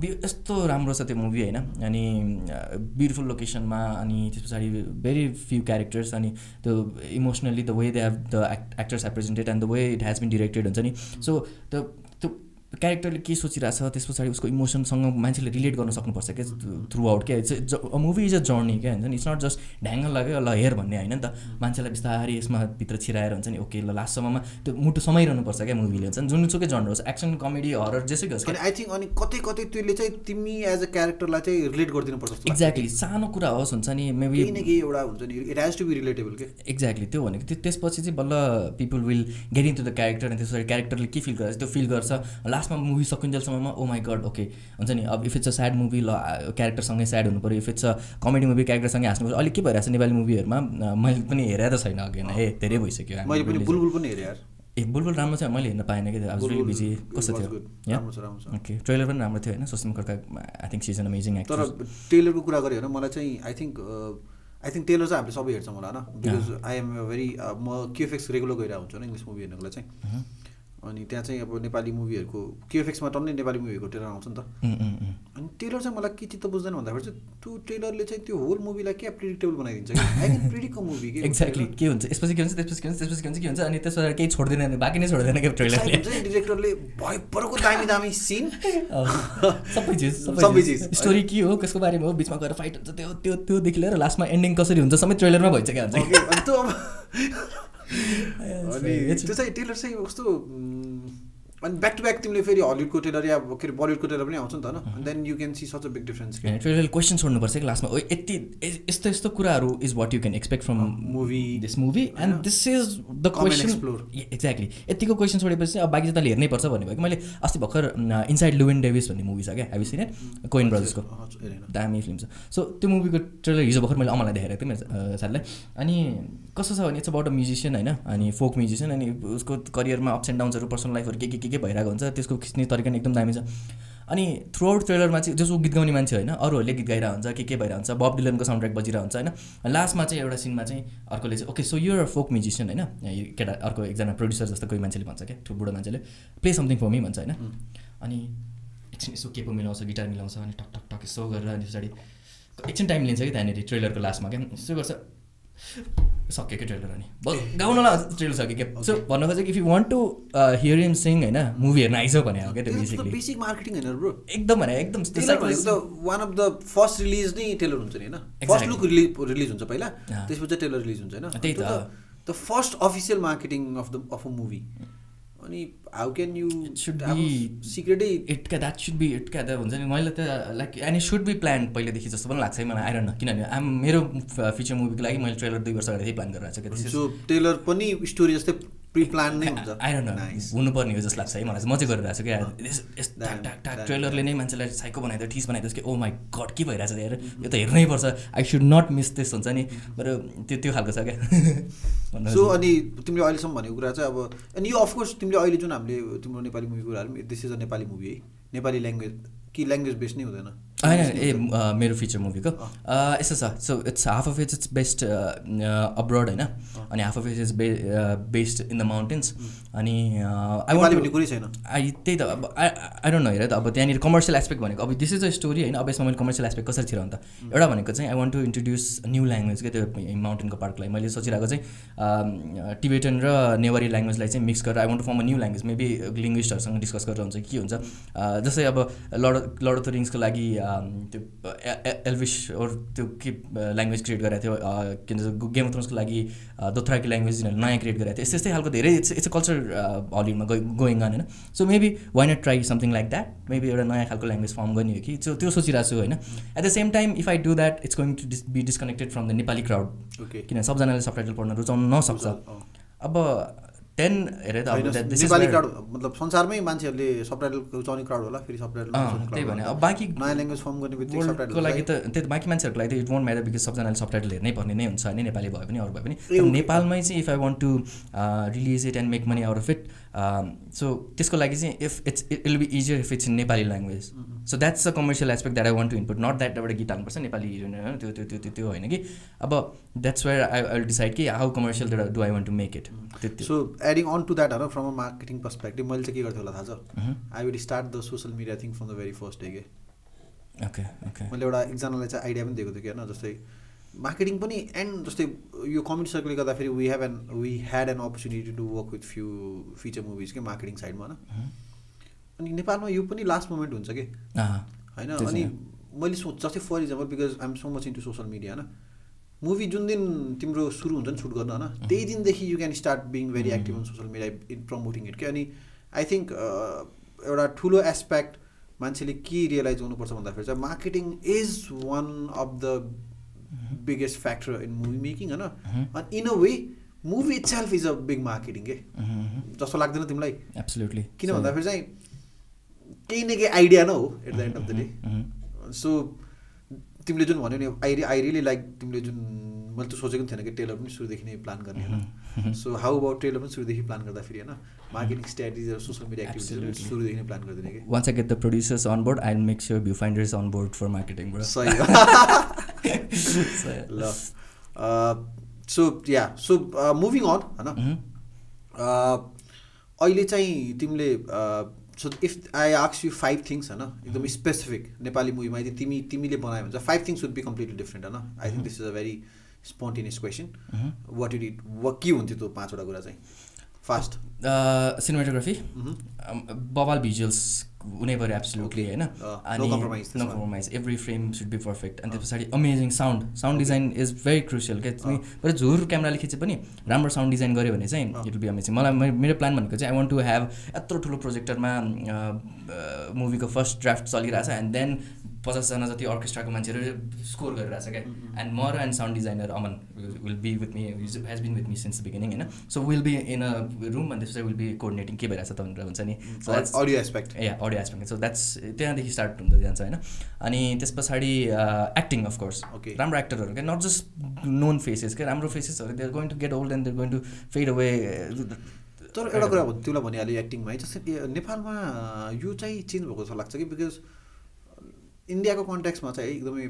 यस्तो राम्रो छ त्यो मुभी होइन अनि ब्युटिफुल लोकेसनमा अनि त्यस पछाडि भेरी फ्यु क्यारेक्टर्स अनि त्यो emotionally the way they have the actors have presented and the way it has been directed हुन्छ नि सो त्यो क्यारेक्टरले के सोचिरहेछ त्यस पछाडि उसको इमोसनसँग मान्छेले रिलेट गर्न सक्नुपर्छ क्या थ्रु आउट क्या it's movie is a journey क्या हुन्छ नि इट्स नट जस्ट ढ्याङ्ग लाग्यो ल हेर भन्ने होइन नि त मान्छेलाई बिस्तारै यसमा भित्र छिराएर हुन्छ नि ओके ल लास्टसम्ममा त्यो मुटु समाइरहनुपर्छ क्या मुभीले हुन्छ नि जुनसुकै जनर होस् एक्सन कमेडी हरर जेसुकै होस् आई थिङ्क अनि कतै कतै त्यसले चाहिँ तिमी एज अ क्यारेक्टरलाई चाहिँ रिलेट गरिदिनुपर्छ एक्ज्याक्टली सानो कुरा होस् हुन्छ नि मेबी केही एउटा हुन्छ नि it has to be relatable के एक्ज्याक्टली त्यो भनेको त्यसपछि चाहिँ बल्ल people will get in to the character अनि त्यसपछि क्यारेक्टरले के फिल गर्छ त्यो फिल गर्छ लास्टमा मुभी सकिन्जेलसम्ममा ओ माई गड ओके हुन्छ नि अब if it's a sad movie ल क्यारेक्टरसँगै स्याड हुनु पऱ्यो if it's a comedy movie क्यारेक्टरसँगै हाँस्नु पऱ्यो अहिले के भइरहेको छ नेपाली मुभीहरूमा मैले पनि हेरेर त छैन अघि नै धेरै भइसक्यो मैले पनि बुलबुल पनि हेरेँ यार ए बुलबुल राम्रो थियो मैले हेर्न पाएन कि अब रियली बिजी कस्तो थियो ओके ट्रेलर पनि राम्रो थियो होइन Sushmita Khadka I think she is an amazing actor तर टेलरको कुरा गऱ्यो भने मलाई चाहिँ आई थिङ्क टेलर चाहिँ हामीले सबै हेर्छौँ होला होइन बिकज आई एम भेरी म केएफएक्स रेगुलर गइरहेको हुन्छु होइन इङ्ग्लिस मुभी हेर्नुको लागि चाहिँ अनि त्यहाँ चाहिँ अब नेपाली मुभीहरूको केएफएक्समा टन्नै नेपाली मुभीहरूको ट्रेलर आउँछ नि त अनि ट्रेलर चाहिँ मलाई के चित्त बुझ्दैन भन्दाखेरि चाहिँ त्यो ट्रेलरले चाहिँ त्यो होल मुभीलाई क्या प्रिडिक्टेबल बनाइदिन्छ कि I can predict a movie के एक्ज्याक्टली के हुन्छ यसपछि के हुन्छ त्यसपछि के हुन्छ त्यसपछि के हुन्छ के हुन्छ अनि त्यसबाट केही छोड्दैन बाँकी नै छोड्दैन क्या ट्रेलरले हुन्छ डिरेक्टरले भयपरको दामी दामी सिन सबै चिज स्टोरी के हो कसको बारेमा हो बिचमा गएर फाइट हुन्छ त्यो त्योदेखि लिएर लास्टमा एन्डिङ कसरी हुन्छ सबै ट्रेलरमा भइसक्यो हुन्छ त्यो अनि त्यो चाहिँ टेलर चाहिँ कस्तो अनि ब्याक टु ब्याक तिमीले फेरि हलिउडको टेलर या के अरे बलिउडको टेलर पनि आउँछ नि त होइन then you can see such a big difference trailer question छोड्नुपर्छ कि लास्टमा यति यस्तो यस्तो कुराहरू is what you can expect from this movie and this is the question exactly यतिको क्वेसन छोडेपछि अब बाँकी चाहिँ हेर्नै पर्छ भन्ने भयो कि मैले अस्ति भर्खर इनसाइड लुवेन डेभिस भन्ने मुभी छ क्या हेभी सिन इट कोइन ब्रदर्सको दामी फिल्म छ सो त्यो मुभीको ट्रेलर हिजो भर्खर मैले अमलाई देखाएको थिएँ मेरो साथीलाई अनि कस्तो छ भने इट्स अबाउट अ म्युजिसियन होइन अनि फोक म्युजिसियन अनि उसको करियरमा अप्स एन्ड डाउन्सहरू पर्सनल लाइफहरू के भइरहेको हुन्छ त्यसको खिच्ने तरिका पनि एकदम दामी छ अनि थ्रु आउट ट्रेलरमा चाहिँ जसो गीत गाउने मान्छे होइन अरूहरूले गीत गाइरहेको हुन्छ के भइरहेको हुन्छ बब डिलनको साउन्ड ट्र्याक बजिरहेको हुन्छ होइन लास्टमा चाहिँ एउटा सिनमा चाहिँ अर्कोले चाहिँ okay so your folk musician होइन केटा अर्को एकजना प्रड्युसर जस्तो कोही मान्छेले भन्छ क्या ठुलो बुढो मान्छेले प्ले समथिङ फर मी भन्छ होइन अनि एकछिन यसो केपो मिलाउँछ गिटार मिलाउँछ अनि टक टक टक यसो गरेर अनि पछाडि एकछिन टाइम लिन्छ कि त्यहाँनिर ट्रेलरको लास्टमा क्या यसो गर्छ सक्यो क्या ट्रेलर अनि बस गाउनलाई ट्रेलर सक्यो क्या सो भन्नु खोजेको if you want to hear him sing होइन मुभी हेर्न आइज भने हो क्या त्यो बेसिक मार्केटिङ होइन ब्रो एकदम भने एकदम one of the first release नै टेलर हुन्छ नि होइन फर्स्ट लुक रिलिज हुन्छ पहिला त्यसपछि टेलर रिलिज हुन्छ होइन त्यही त the first official marketing of a movie अनि हाउ क्यान यु सिक्रेटै द्याट सुड बी इट क्या हुन्छ नि मैले त like and it should be plan पहिलेदेखि जस्तो पनि लाग्छ है मलाई आइरहन किनभने मेरो फ्युचर मुभीको लागि मैले ट्रेलर 2 वर्ष अगाडि प्लान गरिरहेको छु सो टेलर पनि स्टोरी जस्तै प्रि प्लान नै हुन्छ आइरहन हुनुपर्ने हो जस्तो लाग्छ है मलाई म चाहिँ गरिरहेको छु क्या यस्तो ट्रेलरले नै मान्छेलाई साइको बनाइदियो ठिस बनाइदियोस् कि ओ माई गड के भइरहेछ हेर यो त हेर्नै पर्छ I should not miss this हुन्छ नि बरु त्यो खालको छ क्या सो अनि तिमीले अहिलेसम्म भनेको कुरा चाहिँ अब अनि यो अफकोर्स तिमीले अहिले जुन हामीले तिम्रो नेपाली मुभी कुराहरू this is a Nepali movie है नेपाली ल्याङ्ग्वेज कि ल्याङ्ग्वेज बेस्ड नै हुँदैन होइन मेरो फिचर मुभीको यस्तो छ so it's half of its based abroad होइन अनि half of it is based in the mountains अनि आई वान्ट भन्ने कुरै छैन आई त्यही त अब आई डोन्ट नो हेर त अब त्यहाँनिर कमर्सियल एस्पेक्ट भनेको अब दिस इज अ स्टोरी होइन अब यसमा मैले कमर्सियल एस्पेक्ट कसरी छिराउँ त एउटा भनेको चाहिँ I want to introduce new language क्या त्यो माउन्टेनको पार्टलाई मैले सोचिरहेको चाहिँ टिबेटन र नेवारी ल्याङ्ग्वेजलाई चाहिँ मिक्स गरेर I want to form a new language maybe लिङ्ग्विस्टहरूसँग डिस्कस गरेर हुन्छ के हुन्छ जस्तै अब लर्ड अफ द रिङ्सको लागि त्यो एल्भिस त्यो के ल्याङ्ग्वेज क्रिएट गरेको थियो के भन्छ गेम अफ थ्रोन्सको लागि दोथ्राकी ल्याङ्ग्वेज यिनीहरूले नयाँ क्रिएट गरेको थियो यस्तै खालको धेरै इट्स अ कल्चर हलिउडमा गोइङ अन होइन so maybe why not try something like that maybe एउटा नयाँ खालको ल्याङ्ग्वेज फर्म गर्ने हो कि त्यो सोचिरहेको छु होइन at the same time if I do that it's going to be disconnected from the Nepali crowd किनभने सबजनाले सबटाइटल पढ्न रुचाउनु नसक्छ अब 10 हेरे त अब नेपाली क्राउड मतलब संसारमै मान्छेहरूले सबटाइटल रुचाउने क्राउड होला फेरि सबटाइटल त्यही भने अब बाँकी नयाँ ल्याङ्ग्वेज फर्म गर्ने बित्तिकै सबटाइटलको लागि त त्यो बाँकी मान्छेहरूको लागि त इट वन्ट म्याटर बिकज सबजनाले सबटाइटल हेर्नै पर्ने नै हुन्छ होइन नेपाली भए पनि अरू भए पनि नेपालमै चाहिँ if I want to release it and make money out of it so त्यसको लागि चाहिँ if it will be easier if it's in Nepali language so that's a commercial aspect that I want to input not that एउटा गीत हाल्नुपर्छ नेपाली होइन त्यो होइन कि अब that's where I will decide कि how commercial do I want to make it so adding on to that from a marketing perspective मैले चाहिँ के गर्थेँ होला थाहा छ I will start the social media thing from the very first day के okay okay मैले एउटा एकजनालाई चाहिँ आइडिया पनि दिएको थिएँ कि होइन जस्तै मार्केटिङ पनि एन्ड जस्तै यो कमेडी सर्कलले गर्दाखेरि we had an opportunity to work with few feature movies के मार्केटिङ साइडमा होइन अनि नेपालमा यो पनि लास्ट मोमेन्ट हुन्छ कि होइन अनि मैले जस्तै for example because I am so much into social media होइन मुभी जुन दिन तिम्रो सुरु हुन्छ नि सुट गर्न होइन त्यही दिनदेखि you can start being very active on social media in promoting it के अनि आई थिङ्क एउटा ठुलो एस्पेक्ट मान्छेले के रियलाइज गर्नुपर्छ भन्दाखेरि चाहिँ marketing is one of the biggest factor in movie making होइन अनि in a way movie it self is a big marketing के जस्तो लाग्दैन तिमीलाई एब्सोल्युटली किन भन्दाखेरि चाहिँ केही न केही आइडिया न हो at the end of the day so तिमीले जुन भन्यो नि आई रियली लाइक तिमीले जुन मैले त सोचेको थिएन कि टेलर पनि सुरुदेखि नै प्लान गर्ने होइन सो हाउ अबाउट टेलर पनि सुरुदेखि प्लान गर्दा फेरि होइन marketing strategy social media activities सुरुदेखि नै प्लान गरिदिने कि once I get the producers on board I will make sure view finders on board for marketing bro सही ल so yeah so moving on होइन अहिले चाहिँ तिमीले so if I ask you 5 things होइन एकदम स्पेसिफिक नेपाली मुभीमा यदि तिमीले बनायो भने चाहिँ 5 things would be completely different होइन I think this is a very spontaneous question what it के हुन्थ्यो त्यो 5वटा कुरा चाहिँ फास्ट सिनेमाटोग्राफी बवाल भिजुअल्स हुनै पऱ्यो एब्सोल्युटली होइन अनि no compromise every frame should be perfect अनि त्यस पछाडि amazing sound design is very crucial क्या तिमी बरु झुर क्यामेराले खिचे पनि राम्रो साउन्ड डिजाइन गऱ्यो भने चाहिँ इट विल बी अमेजिङ मलाई मेरो प्लान भनेको चाहिँ आई वान्ट टु ह्याभ यत्रो ठुलो प्रोजेक्टरमा मुभीको फर्स्ट ड्राफ्ट चलिरहेछ एन्ड देन 50जना जति अर्केस्ट्राको मान्छेहरू स्कोर गरिरहेछ क्या एन्ड म र and sound designer Aman will be with me has been with me since the beginning होइन so will be in a room अनि त्यसपछि विल बी कोअर्डिनेटिङ के भइरहेछ त भनेर हुन्छ नि so that's audio aspect audio aspect so that's त्यहाँदेखि स्टार्ट हुँदै जान्छ होइन अनि त्यस पछाडि एक्टिङ अफकोर्स राम्रो एक्टरहरू क्या नट जस्ट नोन फेसेस क्या राम्रो फेसेसहरू they are going to get old and they are going to fade away तर एउटा कुरा तिमीलाई भनिहाल्यो एक्टिङमा है जस्तै नेपालमा यो चाहिँ चेन्ज भएको जस्तो लाग्छ कि बिकज इन्डियाको कन्टेक्समा चाहिँ एकदमै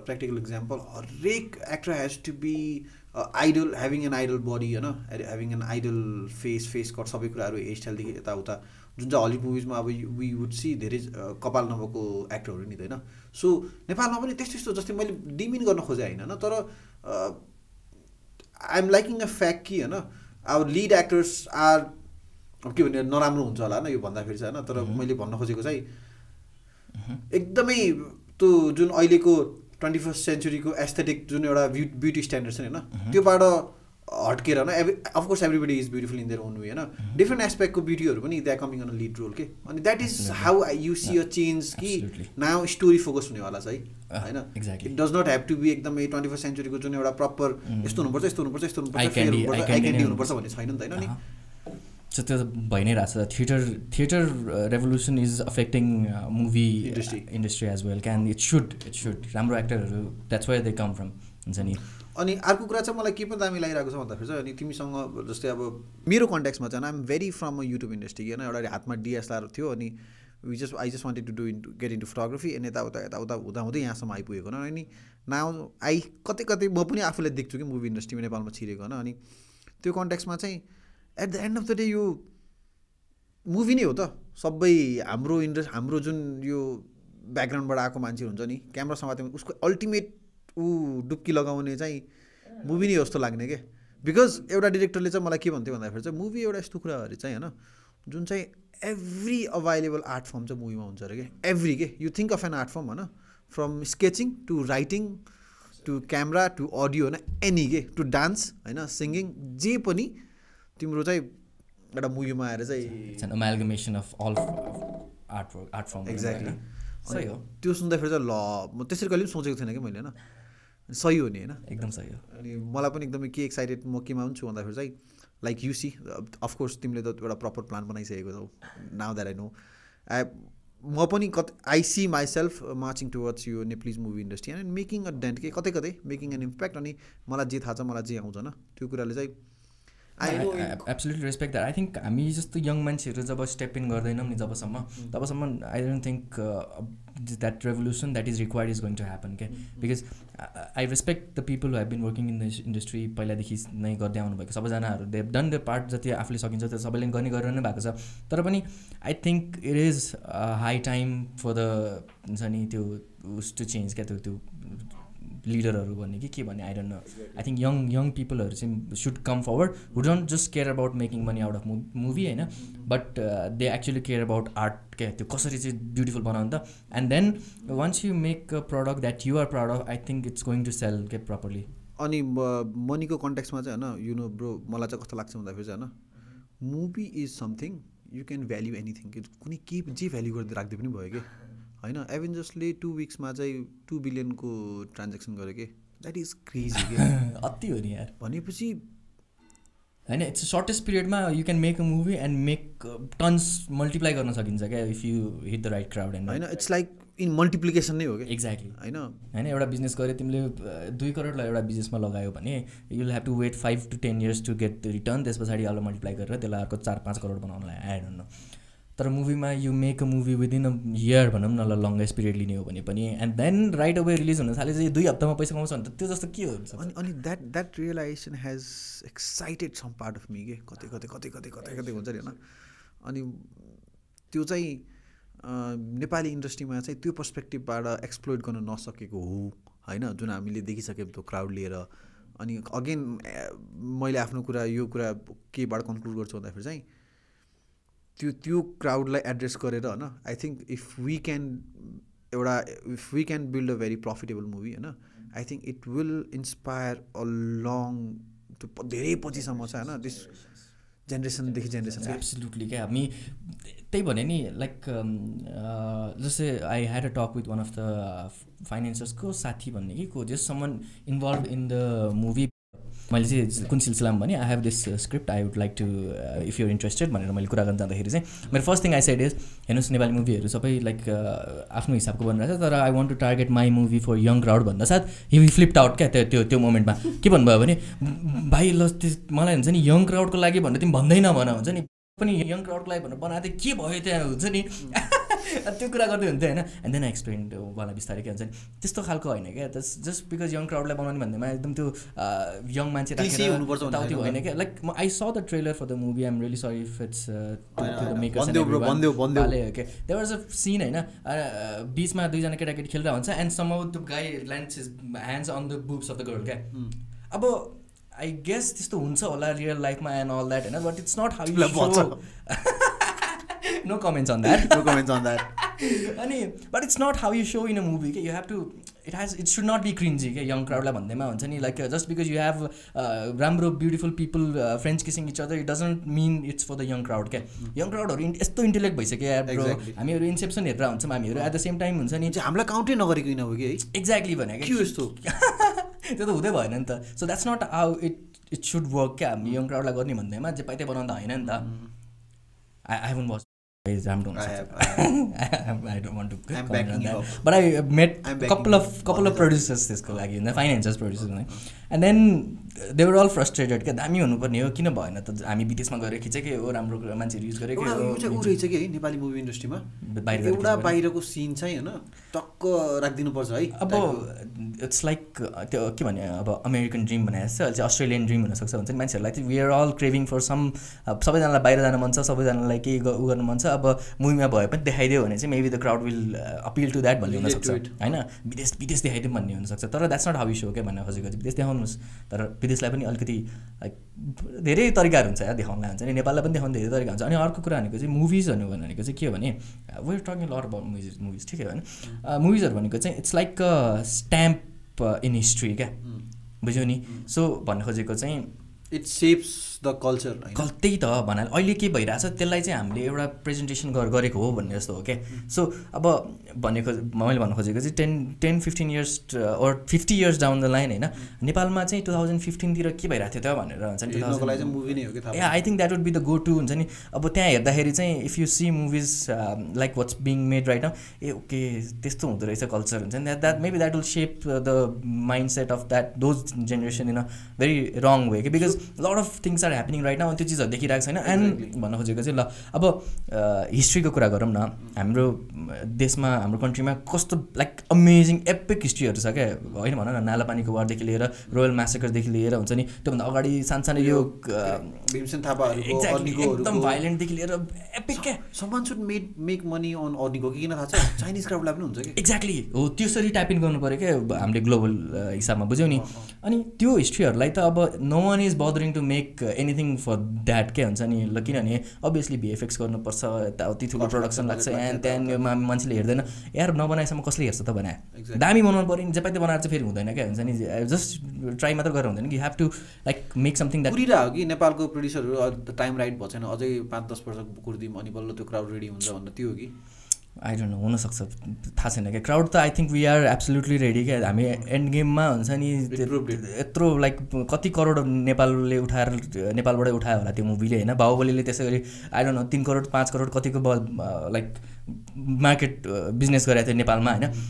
प्र्याक्टिकल इक्जाम्पल हरेक actor has to be idol having an idol body होइन having an idol face cut सबै कुराहरू हेयर स्टाइलदेखि यताउता जुन चाहिँ हलिउड मुभिजमा अब वी वुड सी धेरै कपाल नभएको एक्टरहरू नि त होइन सो नेपालमा पनि त्यस्तो जस्तै मैले डिमिन गर्न खोजेँ होइन तर I am liking a fact कि होइन अब लिड एक्टर्स आर अब के भने नराम्रो हुन्छ होला होइन यो भन्दाखेरि चाहिँ होइन तर मैले भन्न खोजेको चाहिँ एकदमै त्यो जुन अहिलेको 21st सेन्चुरीको एस्थेटिक जुन एउटा ब्युटी स्ट्यान्डर्ड छ होइन त्योबाट हट्केर होइन of course everybody is beautiful in their own way होइन डिफ्रेन्ट एस्पेक्टको ब्युटीहरू पनि they are coming on a lead role के अनि that is how you see a change कि नाउ स्टोरी फोकस हुनेवाला छ है होइन it does not have to be एकदमै 21st सेन्चुरीको जुन एउटा प्रपर यस्तो हुनुपर्छ आई क्यान्डी हुनुपर्छ भन्ने छैन नि त होइन नि सो त्यो भइ नै रहेछ theatre revolution is affecting movie industry as well can it should राम्रो एक्टरहरू that's where they come from हुन्छ नि अनि अर्को कुरा चाहिँ मलाई के पनि दामी लागिरहेको छ भन्दाखेरि चाहिँ अनि तिमीसँग जस्तै अब मेरो कन्टेक्समा चाहिँ I am very from a YouTube industry होइन एउटा हातमा डिएसएलआर थियो अनि I just wanted to do get into photography अनि यताउता हुँदै यहाँसम्म आइपुगेको होइन अनि नाउ कतै म पनि आफूलाई देख्छु कि मुभी इन्डस्ट्रीमा नेपालमा छिरेको होइन अनि त्यो कन्टेक्समा चाहिँ at the end of the day यो मुभी नै हो त सबै हाम्रो जुन यो ब्याकग्राउन्डबाट आएको मान्छे हुन्छ नि क्यामेरा समातेमा उसको अल्टिमेट डुब्की लगाउने चाहिँ मुभी नै हो जस्तो लाग्ने क्या बिकज एउटा डिरेक्टरले चाहिँ मलाई के भन्थ्यो भन्दाखेरि चाहिँ मुभी एउटा यस्तो कुरा अरे चाहिँ होइन जुन चाहिँ एभ्री अभाइलेबल आर्ट फर्म चाहिँ मुभीमा हुन्छ अरे क्या एभ्री के you think of an art form होइन from sketching to writing to camera to audio होइन एनी के टु डान्स होइन सिङ्गिङ जे पनि तिम्रो चाहिँ एउटा मुभीमा आएर चाहिँ amalgamation of all art form exactly सही हो त्यो सुन्दाखेरि चाहिँ ल म त्यसरी कहिले पनि सोचेको थिएन कि मैले होइन सही हो नि होइन एकदम सही हो अनि मलाई पनि एकदमै के एक्साइटेड म केमा पनि छु भन्दाखेरि चाहिँ लाइक यु सी अफकोर्स तिमीले त एउटा प्रपर प्लान बनाइसकेको छौ नाउ द्याट आई नो म पनि I see myself marching towards यो Nepalese movie industry and making a dent के कतै कतै मेकिङ एन इम्प्याक्ट अनि मलाई जे थाहा छ मलाई जे आउँछ न त्यो कुराले चाहिँ absolutely respect that I think हामी जस्तो यङ मान्छेहरू जब स्टेप इन गर्दैनौँ नि तबसम्म I don't think that revolution that is required is going to happen क्या because I respect the people who have been working in the industry पहिलादेखि नै गर्दै आउनुभएको सबैजनाहरू दे डन द पार्ट जति आफूले सकिन्छ त्यो सबैले गर्ने गरेर नै भएको छ तर पनि I think it is high time for the हुन्छ नि त्यो टु चेन्ज क्या त्यो लिडरहरू भन्ने कि भन्ने I don't know I think young पिपलहरू चाहिँ should come forward who don't just care about making money out of movie होइन but they actually care about art क्या त्यो कसरी चाहिँ ब्युटिफुल बनाउनु त and then once you make a product that you are proud of I think it's going to sell के properly अनि मनीको कन्टेक्समा चाहिँ होइन यु नो ब्रो मलाई चाहिँ कस्तो लाग्छ भन्दाखेरि चाहिँ होइन movie is something you can value anything कुनै के जे भ्याल्यु गर्दै राख्दै पनि भयो कि होइन एभेन्जर्सले 2 विक्समा चाहिँ 2 बिलियनको ट्रान्जेक्सन गर्यो कि द्याट इज क्रेजी के अति हो नि यार भनेपछि होइन इट्स सर्टेस्ट पिरियडमा you can make a movie and make tons multiply गर्न सकिन्छ क्या if you hit the right crowd and होइन इट्स लाइक इन मल्टिप्लिकेसन नै हो कि एक्ज्याक्टली होइन एउटा बिजनेस गऱ्यो तिमीले 2 करोडलाई एउटा बिजनेसमा लगायो भने you will have to wait 5 to 10 years to get the return त्यस पछाडि अब मल्टिप्लाई गरेर त्यसलाई अर्को 4-5 करोड बनाउनलाई आई डोन्ट नो तर मुभीमा you make a movie within a year भनौँ न ल लङ्गेस्ट पिरियड लिने हो भने पनि and then right away release हुन थाले चाहिँ 2 हप्तामा पैसा कमाउँछ भने त त्यो जस्तो के हुन्छ अनि that realization has excited some part of me के कतै हुन्छ नि होइन अनि त्यो चाहिँ नेपाली इन्डस्ट्रीमा चाहिँ त्यो पर्सपेक्टिभबाट एक्सप्लोइट गर्न नसकेको हो होइन जुन हामीले देखिसक्यौँ त्यो क्राउड लिएर अनि अगेन मैले आफ्नो कुरा यो कुरा केबाट कन्क्लुड गर्छु भन्दाखेरि चाहिँ त्यो क्राउडलाई एड्रेस गरेर होइन I think if we can build a very profitable movie होइन I think it will inspire a long त्यो धेरै पछिसम्म छ होइन दिस जेनेरेसनदेखि जेनेरेसन एब्सोल्युटली क्या हामी त्यही भने नि लाइक जस्तै I had a talk with one of the फाइनेन्सर्सको साथी भन्ने कि को just someone involve in the movie मैले चाहिँ कुन सिलसिलामा भने I have this script I would like to if your interested भनेर मैले कुरा गर्न जाँदाखेरि चाहिँ मेरो first thing I said is हेर्नुहोस् नेपाली मुभीहरू सबै लाइक आफ्नो हिसाबको बनिरहेको छ तर I want to target my movie for young crowd भन्दा साथ हि फ्लिप्ड आउट क्या त्यो मोमेन्टमा के भन्नुभयो भने भाइ ल मलाई हुन्छ नि यङ क्राउडको लागि भनेर तिमी भन्दैन भन हुन्छ नि पनि यङ क्राउडको लागि भनेर बनाएको थियो के भयो त्यहाँ हुन्छ नि त्यो कुरा गर्दै हुन्थ्यो होइन एन्ड देन आई एक्सप्लेन वाला बिस्तारै के हुन्छ नि त्यस्तो खालको होइन क्या जस्ट बिकज यङ क्राउडलाई बनाउने भन्दैमा एकदम त्यो यङ मान्छे राखेर होइन क्या like I saw the trailer for the movie I'm really sorry if it's there was a scene होइन बिचमा 2 जना केटाकेटी खेल्दा हुन्छ and some of the guy lands his hands on the boobs of the girl क्या अब I guess त्यस्तो हुन्छ होला रियल लाइफमा एन्ड अल द्याट होइन but it's not how you show no comments on that अनि but it's not how you show in a movie okay? You have to it should not be cringy okay? Young crowd लाई भन्दैमा हुन्छ नि like just because you have राम्रो beautiful people friends kissing each other it doesn't mean it's for the young crowd क्या young crowdहरू यस्तो intellect भइसक्यो यार bro हामीहरू इन्सेप्सन हेरेर हुन्छौँ हामीहरू एट द सेम टाइम हुन्छ नि हामीलाई काउन्टै नगरेको किन हो कि है एक्ज्याक्टली भनेको के यस्तो त्यो त हुँदै भएन नि त so that's not how it should work क्या हामी यङ क्राउडलाई गर्ने भन्दैमा जे पाइते बनाउँदा होइन नि त I haven't watch I don't want to comment on that. But I met couple of producers त्यसको लागि होइन फाइनेन्सर्स producers and then they were all frustrated क्या दामी हुनुपर्ने हो किन भएन त हामी विदेशमा गएर खिचेकै हो राम्रो मान्छेहरू युज गरेकै हो यो चाहिँ उ रहेछ कि है नेपाली मुभी इन्डस्ट्रीमा एउटा बाहिरको सिन चाहिँ होइन टक्क राखिदिनुपर्छ है अब इट्स लाइक त्यो के भने अब अमेरिकन ड्रिम भने जस्तो अहिले चाहिँ अस्ट्रेलियन ड्रिम हुनसक्छ भन्छ नि मान्छेहरूलाई चाहिँ we are all craving for some सबैजनालाई बाहिर जान मन छ सबैजनालाई केही उ गर्नु मन छ अब मुभीमा भए पनि देखाइदियो भने चाहिँ maybe the crowd will appeal to that भन्ने हुनसक्छ होइन विदेश देखाइदिउँ भन्ने हुनसक्छ तर that's not how you show के भन्ने खोजेको चाहिँ विदेश देखाउनु देखाउनुहोस् तर विदेशलाई पनि अलिकति लाइक धेरै तरिकाहरू हुन्छ यार देखाउनलाई हुन्छ नि नेपाललाई पनि देखाउनु धेरै तरिका हुन्छ अनि अर्को कुरा भनेको चाहिँ मुभिजहरू भनेको चाहिँ के हो भने we are talking lot about movies ठिकै हो होइन मुभिजहरू भनेको चाहिँ it's like a stamp in history क्या बुझ्यौ नि सो भन्नु खोजेको चाहिँ इट सेप्स द कल्चर त्यही त भन्नाले अहिले के भइरहेछ त्यसलाई चाहिँ हामीले एउटा प्रेजेन्टेसन गरेको हो भन्ने जस्तो हो क्या सो अब भनेको मैले भन्नु खोजेको चाहिँ 10-15 years or 50 years down the line होइन नेपालमा चाहिँ 2015 तिर के भइरहेको थियो त भनेर हुन्छ नि I think that would be the go to हुन्छ नि अब त्यहाँ हेर्दाखेरि चाहिँ if you see movies like what's being made right now ए ओके त्यस्तो हुँदो रहेछ कल्चर हुन्छ नि that maybe that will shape the mindset of that those generation in a very wrong way कि because lot of things are happening right now त्यो चिजहरू देखिरहेको छैन एन्ड भन्न खोजेको चाहिँ ल अब हिस्ट्रीको कुरा गरौँ न हाम्रो देशमा हाम्रो कन्ट्रीमा कस्तो लाइक अमेजिङ एपिक हिस्ट्रीहरू छ क्या होइन भन न नालापानीको वारदेखि लिएर रोयल म्यासेकरदेखि लिएर हुन्छ नि त्योभन्दा अगाडि सानो यो भीमसेन थापाहरूको एकदम भाइलेन्टदेखि लिएर एपिक क्या someone should make money on अर्निङको किन थाहा छ चाइनिज क्राउडलाई पनि हुन्छ कि एक्ज्याक्टली हो त्यसरी टाइप इन गर्नु पऱ्यो क्या हामीले ग्लोबल हिसाबमा बुझ्यौ नि अनि त्यो हिस्ट्रीहरूलाई त अब no one is bothering to make anything for that के हुन्छ नि ल किनभने अभियसली भिएफएक्स गर्नुपर्छ यताउति ठुलो प्रडक्सन लाग्छ एन्ड त्यहाँ मान्छेले हेर्दैन यार नबनाएसम्म कसले हेर्छ त बनाए दामी बनाउनु पऱ्यो नि जे पाइ बनाएर चाहिँ फेरि हुँदैन क्या हुन्छ नि जस्ट ट्राई मात्र गरेर हुँदैन कि you have to like make something that पुरिरह कि नेपालको प्रड्युसरहरू टाइम राइट भएको छैन अझै 5-10 वर्ष कुर्दिम अनि बल्ल त्यो क्राउड रेडी हुन्छ भन्दा त्यो हो कि आई डोन्ट नो हुनसक्छ थाहा छैन क्या क्राउड त I think we are absolutely ready क्या हामी एन्ड गेममा हुन्छ नि यत्रो लाइक कति करोड नेपालबाटै उठायो होला त्यो मुभीले होइन बाहुबलीले त्यसै गरी I don't no 3 crore 5 crore कतिको लाइक मार्केट बिजनेस गरेको थियो नेपालमा होइन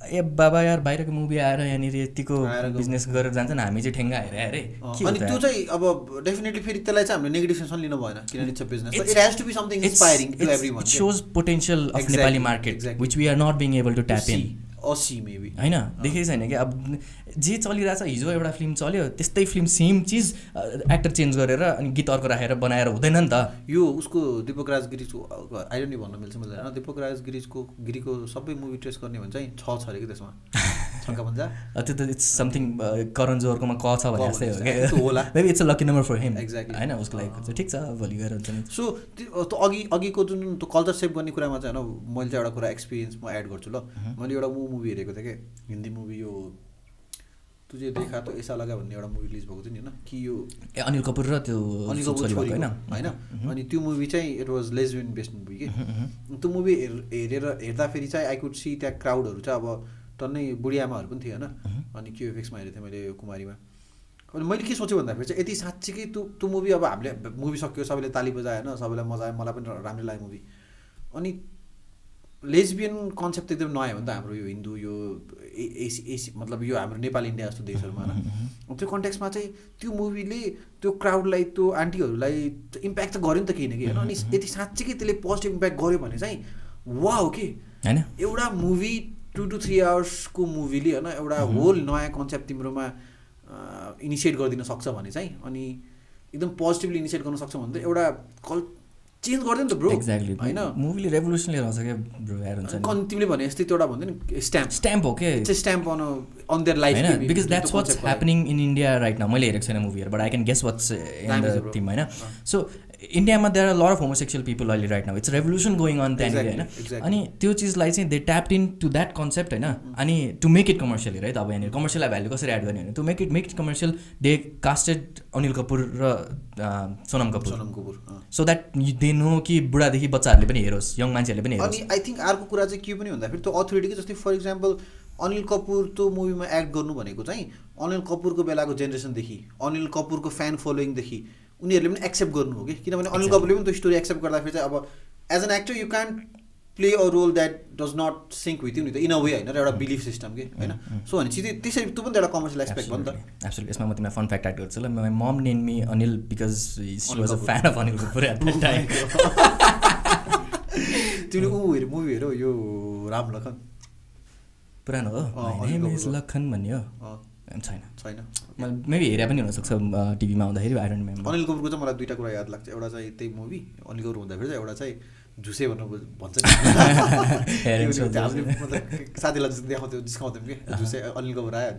ए बाबा यार बाहिरको मुभी आएर यहाँनिर यतिको बिजनेस गरेर जान्छ नि हामी चाहिँ ठेङ्गा हेरे अनि त्यो चाहिँ अब डेफिनेटली फेरि त्यसलाई चाहिँ हामीले नेगेटिभ सेन्समा लिनु भएन किनभने it's a business it has to be something inspiring to everyone it shows potential of Nepali market which we are not being able to tap in असी मेबी होइन देखेको छैन कि अब जे चलिरहेछ हिजो एउटा फिल्म चल्यो त्यस्तै फिल्म सेम चिज एक्टर चेन्ज गरेर अनि गीत अर्को राखेर बनाएर हुँदैन नि त यो उसको दिपक राज गिरीको आई डोन्ट नो भन्न मिल्छ मिल्दैन दिपक राज गिरीको सबै मुभी ट्रेस गर्ने भने चाहिँ छ अरे कि त्यसमा छक्का भन्छ त्यो त इट्स समथिङ करण जोहरकोमा क छ भने जस्तै हो क्या होला maybe it's a lucky number for him exactly होइन उसको लागि चाहिँ ठिक छ भोलि गएर हुन्छ नि सो त्यो अघिको जुन त्यो कल्चर सेप गर्ने कुरामा चाहिँ होइन मैले चाहिँ एउटा कुरा एक्सपिरियन्स म एड गर्छु ल मैले एउटा मुभी हेरेको थिएँ कि हिन्दी मुभी यो तुझे देखा त ऐसा लगा भन्ने एउटा मुभी रिलिज भएको थियो नि होइन कि यो अनिल कपुर र त्यो अनिल कपुर होइन अनि त्यो मुभी चाहिँ it was lesbian based movie कि त्यो मुभी हेर्दाखेरि चाहिँ आई कुड सी त्यहाँ क्राउडहरू चाहिँ अब टन्नै बुढियामाहरू पनि थियो होइन अनि क्युएफएक्समा हेरेको थिएँ मैले कुमारीमा अनि मैले के सोचेँ भन्दाखेरि चाहिँ यति साँच्चीकै त्यो मुभी अब हामीले मुभी सक्यो सबैले ताली बजायो होइन सबैलाई मजा आयो मलाई पनि राम्रै लाग्यो मुभी अनि लेस्बियन कन्सेप्ट एकदम नयाँ हो नि त हाम्रो यो हिन्दू यो एसी मतलब यो हाम्रो नेपाल इन्डिया जस्तो देशहरूमा होइन त्यो कन्टेक्समा चाहिँ त्यो मुभीले त्यो क्राउडलाई त्यो आन्टीहरूलाई इम्प्याक्ट त गर्यो नि त केही न केही होइन अनि यति साँच्चीकै त्यसले पोजिटिभ इम्प्याक्ट गर्यो भने चाहिँ वा हो कि होइन एउटा मुभी 2 to 3 आवर्सको मुभीले होइन एउटा होल नयाँ कन्सेप्ट तिम्रोमा इनिसिएट गरिदिन सक्छ भने चाहिँ अनि एकदम पोजिटिभली इनिसिएट गर्न सक्छ भने त एउटा चेन्ज गर्दैन त ब्रो एक्ज्याक्टली होइन मुभीले रेभोल्युसन लिएर आउँछ क्या ब्रो यार हुन्छ नि तिमीले भने जस्तै त्यो एउटा भन्छ नि स्ट्याम्प हो के स्ट्याम्प अन देयर लाइफ होइन because that's what's happening in India right now मैले हेरेको छैन मुभीहरू but I can guess what's in the theme होइन सो इन्डियामा there are lot of homosexual people अहिले right now it's revolution going on त्यहाँनिर होइन अनि त्यो चिजलाई चाहिँ they tapped in to that concept होइन अनि टु मेक इट कमर्सियल है त अब यहाँनिर कमर्सियललाई भ्याल्यु कसरी एड गर्ने भने to make it commercial they casted Anil Kapoor र Sonam Kapoor so that they know कि बुढादेखि बच्चाहरूले पनि हेरोस् यङ मान्छेहरूले पनि हेरोस् अनि आई थिङ्क अर्को कुरा चाहिँ के पनि भन्दाखेरि त्यो अथोरिटीकै जस्तै फर इक्जाम्पल अनिल कपुर त्यो मुभीमा एक्ट गर्नु भनेको चाहिँ अनिल कपुरको बेलाको जेनेरेसनदेखि अनिल कपुरको फ्यान फलोइङदेखि उनीहरूले पनि एक्सेप्ट गर्नु हो कि किनभने अनिल कपुरले पनि त्यो स्टोरी एक्सेप्ट गर्दाखेरि चाहिँ अब as an actor you can play a role that does not sync with you नि त इन अ वे होइन एउटा बिलिफ सिस्टम कि होइन सो भनेपछि त्यसरी त्यो पनि एउटा कमर्सियल एस्पेक्ट भयो नि त एब्सोल्युटली यसमा म तिमीलाई फन फ्याक्ट एड गर्छु ल my mom name me Anil because she was a fan of Anil Kapoor at that time तिमीले हेऱ्यो मुभी हेऱ्यो यो राम लखन पुरानो हो माई नेम इज लखन भन्ने हो छैन मेबी हेरे पनि हुनसक्छ टिभीमा आउँदाखेरि आई डोन्ट रिमेम्बर अनिल कपुरको चाहिँ मलाई दुईवटा कुरा याद लाग्छ एउटा चाहिँ त्यही मुभी अनिल कपुर हुँदाखेरि चाहिँ एउटा चाहिँ झुसे भन्नु भन्छ नि मतलब साथीलाई देखाउँथ्यो जिस्काउँथ्यौँ कि झुसे अनिल कपुर आयो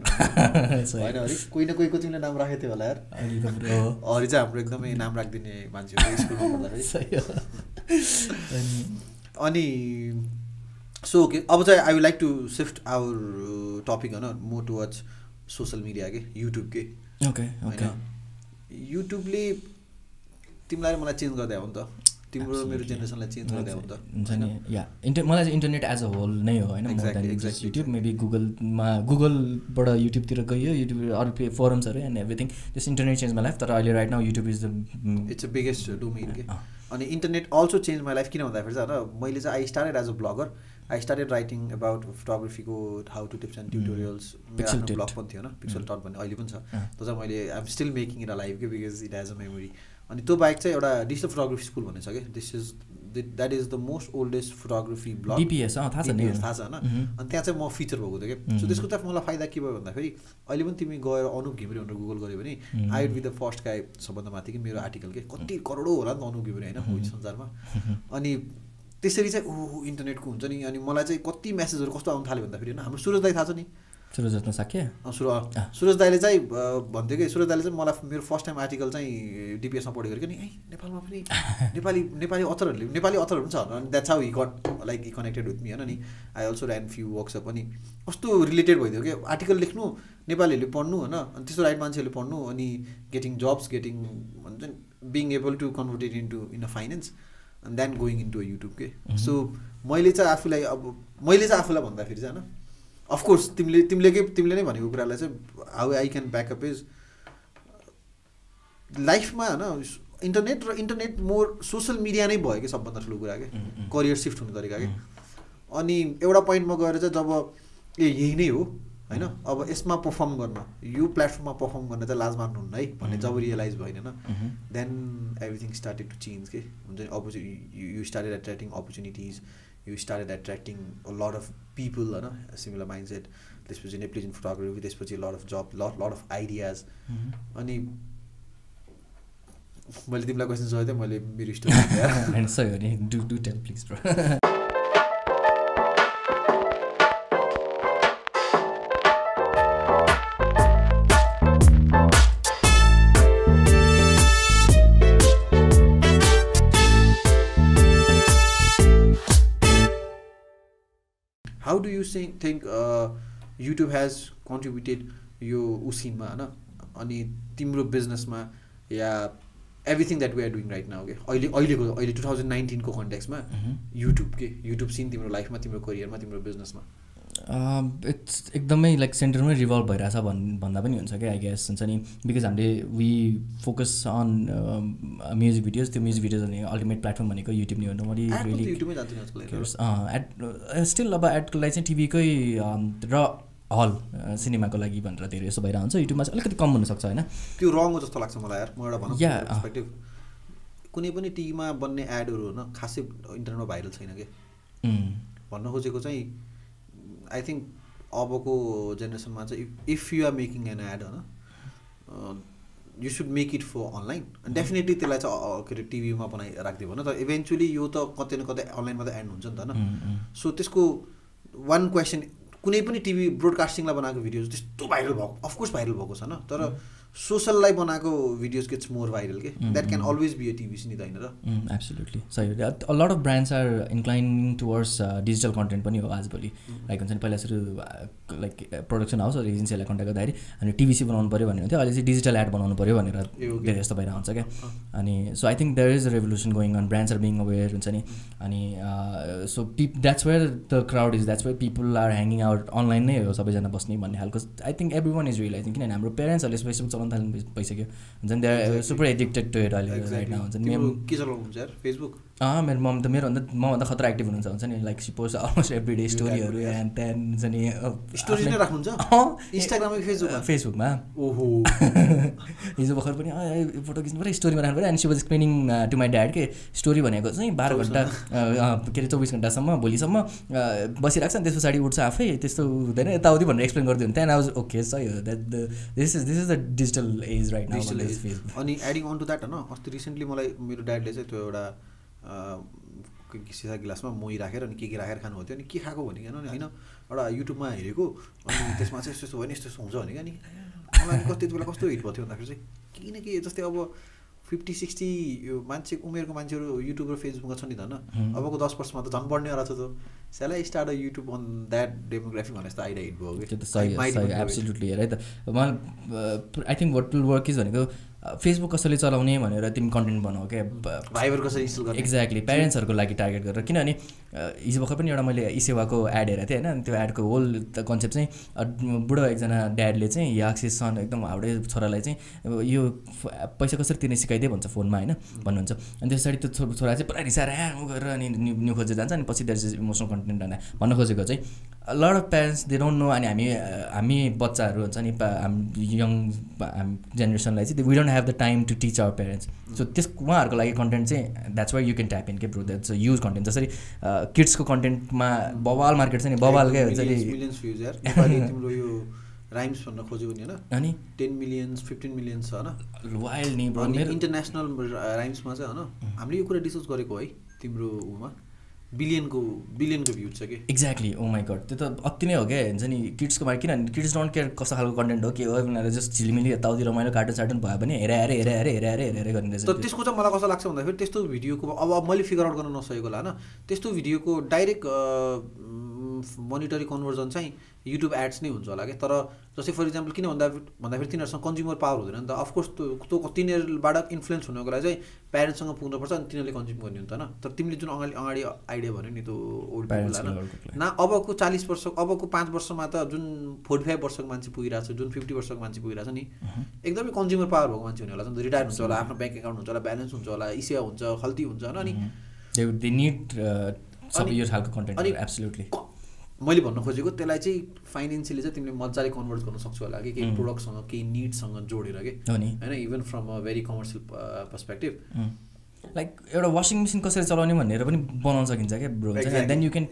होइन अरे कोही न कोहीको तिमीले नाम राखेको थियो होला यार अरे चाहिँ हाम्रो एकदमै नाम राखिदिने मान्छे हो स्कुलमा पढ्दाखेरि अनि सो ओके अब चाहिँ I would like to shift our topic होइन मोर टुवर्ड्स सोसल मिडिया के युट्युब के होइन युट्युबले तिमीलाई मलाई चेन्ज गर्दै हो नि त तिम्रो मेरो जेनेरेसनलाई चेन्ज गर्दै हो नि त मलाई चाहिँ इन्टरनेट एज अ होल नै हो होइन युट्युब मेबी गुगलबाट युट्युबतिर गयो युट्युब अरू फोरम्सहरू and everything just internet change my life तर अहिले right now YouTube is the it's a biggest domain के अनि internet also change my life किन भन्दाखेरि चाहिँ होइन मैले चाहिँ I started as a blogger I started writing about फोटोग्राफीको how to tips and tutorials मेरो आफ्नो ब्लग पनि थियो होइन पिक्सल टट भन्ने अहिले पनि छ त्यो चाहिँ मैले I am still making it a life के because it has a memory अनि त्यो बाहेक चाहिँ एउटा डिजिटल फोटोग्राफी स्कुल भन्ने छ कि that is the most oldest photography blog DPS थाहा छ होइन अनि त्यहाँ चाहिँ म फिचर भएको थियो कि सो त्यसको चाहिँ मलाई फाइदा के भयो भन्दाखेरि अहिले पनि तिमी गएर अनुप घिमिरे भनेर गुगल गऱ्यो भने I would be the first guy सबभन्दा माथि कि मेरो आर्टिकल के कति करोडौँ होला नि त अनुप घिमिरे होइन संसारमा अनि त्यसरी चाहिँ इन्टरनेटको हुन्छ नि अनि मलाई चाहिँ कति म्यासेजहरू कस्तो आउनु थाल्यो भन्दाखेरि होइन हाम्रो सुरज दाई थाहा छ नि सुरज साक्य सुरज दाईले चाहिँ भन्थ्यो कि सुरज दाईले चाहिँ मलाई मेरो फर्स्ट टाइम आर्टिकल चाहिँ डिपिएसमा पढेको कि नि नेपालमा पनि नेपाली अथरहरूले नेपाली अथरहरू पनि छ अनि that's how he got like he connected with me होइन नि I also ran few workshop अनि कस्तो रिलेटेड भइदियो कि आर्टिकल लेख्नु नेपालीहरूले पढ्नु होइन अनि त्यस्तो राइट मान्छेहरूले पढ्नु अनि गेटिङ जब्स गेटिङ भन्छ नि being able to convert it in a finance and then going into a YouTube के सो मैले चाहिँ आफूलाई भन्दाखेरि चाहिँ होइन अफकोर्स तिमीले नै भनेको कुरालाई चाहिँ how I can backup is लाइफमा होइन इन्टरनेट मोर सोसल मिडिया नै भयो कि सबभन्दा ठुलो कुरा के करियर सिफ्ट हुने तरिका के अनि एउटा पोइन्टमा गएर चाहिँ जब यही नै हो होइन अब यसमा पर्फर्म गर्न यो प्लेटफर्ममा पर्फर्म गर्न चाहिँ लाज मान्नुहुन्न है भन्ने जब रियलाइज भएन then everything started to change के हुन्छ नि you started attracting opportunities you started attracting a lot of people, similar mindset. त्यसपछि नेप्लिजन फोटोग्राफी त्यसपछि lot of job, lot of ideas. अनि मैले तिमीलाई क्वेसन सोधेँ थिएँ मैले मेरो story and so do tell please bro. How do you think YouTube has contributed यो उसिनमा होइन अनि तिम्रो बिजनेसमा या everything that we are doing right now के अहिले 2019 को कन्टेक्स्टमा युट्युब सिन तिम्रो लाइफमा तिम्रो करियरमा तिम्रो बिजनेसमा इट्स एकदमै लाइक सेन्टरमै रिभल्भ भइरहेछ भन्दा पनि हुन्छ क्या आई गेस हुन्छ नि बिकज हामीले we focus on music videos त्यो म्युजिक भिडियोज भने अल्टिमेट प्लेटफर्म भनेको युट्युब नै हो नोबडी रियली स्टिल अब एडको लागि चाहिँ टिभीकै र हल सिनेमाको लागि भनेर धेरै यस्तो भइरहन्छ युट्युबमा चाहिँ अलिकति कम हुनसक्छ होइन त्यो रङ हो जस्तो लाग्छ मलाई यार म एउटा भनौँ पर्सपेक्टिभ कुनै पनि टिभीमा बन्ने एडहरू होइन खासै इन्टरनेटमा भाइरल छैन कि भन्न खोजेको चाहिँ आई थिङ्क अबको जेनेरेसनमा चाहिँ if you are making an ad होइन you should make it for online definitely त्यसलाई चाहिँ के अरे टिभीमा बनाइ राखिदियो भने त इभेन्चुली यो त कतै न कतै अनलाइनमा त एन्ड हुन्छ नि त होइन सो त्यसको वान क्वेसन कुनै पनि टिभी ब्रोडकास्टिङलाई बनाएको भिडियोज त्यस्तो भाइरल भएको अफकोर्स भाइरल भएको छैन तर सोसललाई बनाएको भिडियोज गेट्स मोर भाइरल के that can always be a TV सिनी त होइन र एब्सोल्युटली सही हो a lot of brands are inclining towards digital content पनि हो आजभोलि लाइक हुन्छ नि पहिला सुरु लाइक प्रोडक्सन हाउस अरू एजेन्सीहरूलाई कन्ट्याक्ट गर्दाखेरि हामी टिभी बनाउनु पऱ्यो भन्ने हुन्थ्यो अहिले चाहिँ डिजिटल एड बनाउनु पऱ्यो भनेर धेरै जस्तो भइरहेको हुन्छ क्या अनि so I think there is a revolution going on brands are being aware हुन्छ नि अनि so that's where the crowd is that's where people are hanging out online नै हो सबैजना बस्ने भन्ने खालको I think every one is realizing किनभने हाम्रो पेरेन्ट्सहरूले फेसबुक चलाउनु थाल्नु भइसक्यो हुन्छ नि they super addicted to it अहिले राइट नाउ हुन्छ नि के चलाउनुहुन्छ यार फेसबुक मेरो मम त मभन्दा खतरा एक्टिभ हुनुहुन्छ हुन्छ नि like she post almost every day स्टोरीहरू एन्ड त्यहाँ हुन्छ नि स्टोरी नै राख्नुहुन्छ इन्स्टाग्राममा फेसबुकमा ओहो हिजो भर्खर पनि फोटो खिच्नु पऱ्यो स्टोरीमा राख्नु पऱ्यो and she was explaining to my dad के स्टोरी भनेको चाहिँ 12 घन्टा के अरे 24 घन्टासम्म भोलिसम्म बसिरहेको छ नि त्यस पछाडि उठ्छ आफै त्यस्तो हुँदैन यताउति भनेर एक्सप्लेन गरिदियो भने त्यहाँदेखि आई वाज ओके सही हो that this is the digital age right now अनि एडिङ अन टु द्याट होइन अस्ति रिसेन्टली मलाई मेरो ड्याडले चाहिँ त्यो एउटा सिसा गिलासमा मोही राखेर अनि के राखेर खानु हुन्थ्यो अनि के खाएको भनेको होइन एउटा युट्युबमा हेरेको अनि त्यसमा चाहिँ यस्तो भयो नि यस्तो हुन्छ भनेको अनि मलाई कस्तो त्यति बेला कस्तो हिट भयो थियो भन्दाखेरि चाहिँ किनकि जस्तै अब 50-60 यो मान्छे उमेरको मान्छेहरू युट्युब र फेसबुकमा छ नि त होइन अबको 10 वर्षमा त झन् बढ्ने वाला छ त सेला start a YouTube on that demography भने जस्तो आइडिया हिट भयो त्यो त सही एब्सोल्युटली हेर है त मलाई I think what will work is भनेको फेसबुक कसरी चलाउने भनेर तिमी कन्टेन्ट बनाऊ क्या भाइबर कसरी इन्स्टल गर्ने एक्ज्याक्टली प्यारेन्ट्सहरूको लागि टार्गेट गरेर किनभने हिजो भर्खर पनि एउटा मैले इसेवाको एड हेरेको थिएँ होइन त्यो एडको होल कन्सेप्ट चाहिँ बुढो एकजना ड्याडले चाहिँ याक्सिस सन एकदम हाउडे छोरालाई चाहिँ यो पैसा कसरी तिर्ने सिकाइदिए भन्छ फोनमा होइन भन्नुहुन्छ अनि त्यस पछाडि त्यो छोरा चाहिँ पुरा रिसाएर ऊ गरेर अनि न्यू खोजेर जान्छ अनि पछि देयर इज इमोसनल कन्टेन्ट भन्न खोजेको चाहिँ lot of parents they don't know अनि हामी बच्चाहरू हुन्छ नि यङ जेनेरेसनलाई चाहिँ we don't have the time to teach our parents. So this उहाँहरूको लागि कन्टेन्ट चाहिँ that's where you can tap in के bro that's a huge content जसरी किड्सको कन्टेन्टमा बवाल मार्केट छ नि बवाल क्या हुन्छ नि मिलियन्स भ्युज यार नेपाली तिम्रो यो राइम्स भन्न खोजेको नि हैन अनि 10 मिलियन्स 15 मिलियन्स छ हैन वाइल्ड नि ब्रो इन्टरनेशनल राइम्समा चाहिँ हैन हामीले यो कुरा डिस्कस गरेको है तिम्रो उमा बिलियनको भ्युज छ के एक्ज्याक्टली ओ माई गड त्यो त अति नै हो क्या हुन्छ नि किड्सको मार्केट किनभने किड्स डोन्ट केयर कस्तो खालको कन्टेन्ट हो के हो भनेर जस्ट झिलिमिली यताउति रमाइलो कार्टुन सार्टुन भयो भने हेरे गर्ने त त्यसको चाहिँ मलाई कस्तो लाग्छ भन्दाखेरि त्यस्तो भिडियोको अब मैले फिगर आउट गर्न नसकेको होला हैन त्यस्तो भिडियोको डाइरेक्ट मोनिटरी कन्भर्जन चाहिँ युट्युब एड्स नै हुन्छ होला क्या तर जस्तै फर इक्जाम्पल किन भन्दाखेरि तिनीहरूसँग कन्ज्युमर पावर हुँदैन नि त अफकोर्स त्यो तिनीहरूबाट इन्फ्लुएन्स हुनको लागि चाहिँ प्यारेन्ट्ससँग पुग्नुपर्छ अनि तिनीहरूले कन्ज्युम गर्ने हुन्छ होइन तर तिमीले जुन अगाडि आइडिया भन्यो नि त्यो ओल्ड पिपल होइन न अबको 40 वर्ष अबको 5 वर्षमा त जुन 45 वर्षको मान्छे पुगिरहेको छ जुन 50 वर्षको मान्छे पुगिरहेको छ नि एकदमै कन्ज्युमर पावर भएको मान्छे हुने होला नि रिटायर हुन्छ होला आफ्नो ब्याङ्क एकाउन्ट हुन्छ होला ब्यालेन्स हुन्छ होला इसिया हुन्छ खल्ती हुन्छ होइन अनि दे निड सबै यो खालको कन्टेन्ट एब्सोल्युटली मैले भन्न खोजेको त्यसलाई चाहिँ फाइनेन्सियली चाहिँ तिमीले मजाले कन्भर्ट गर्न सक्छौ होला कि केही प्रोडक्टसँग केही निडसँग जोडेर के होइन even from a very commercial perspective like एउटा वासिङ मेसिन कसरी चलाउने भनेर पनि बनाउन सकिन्छ क्या bro then you can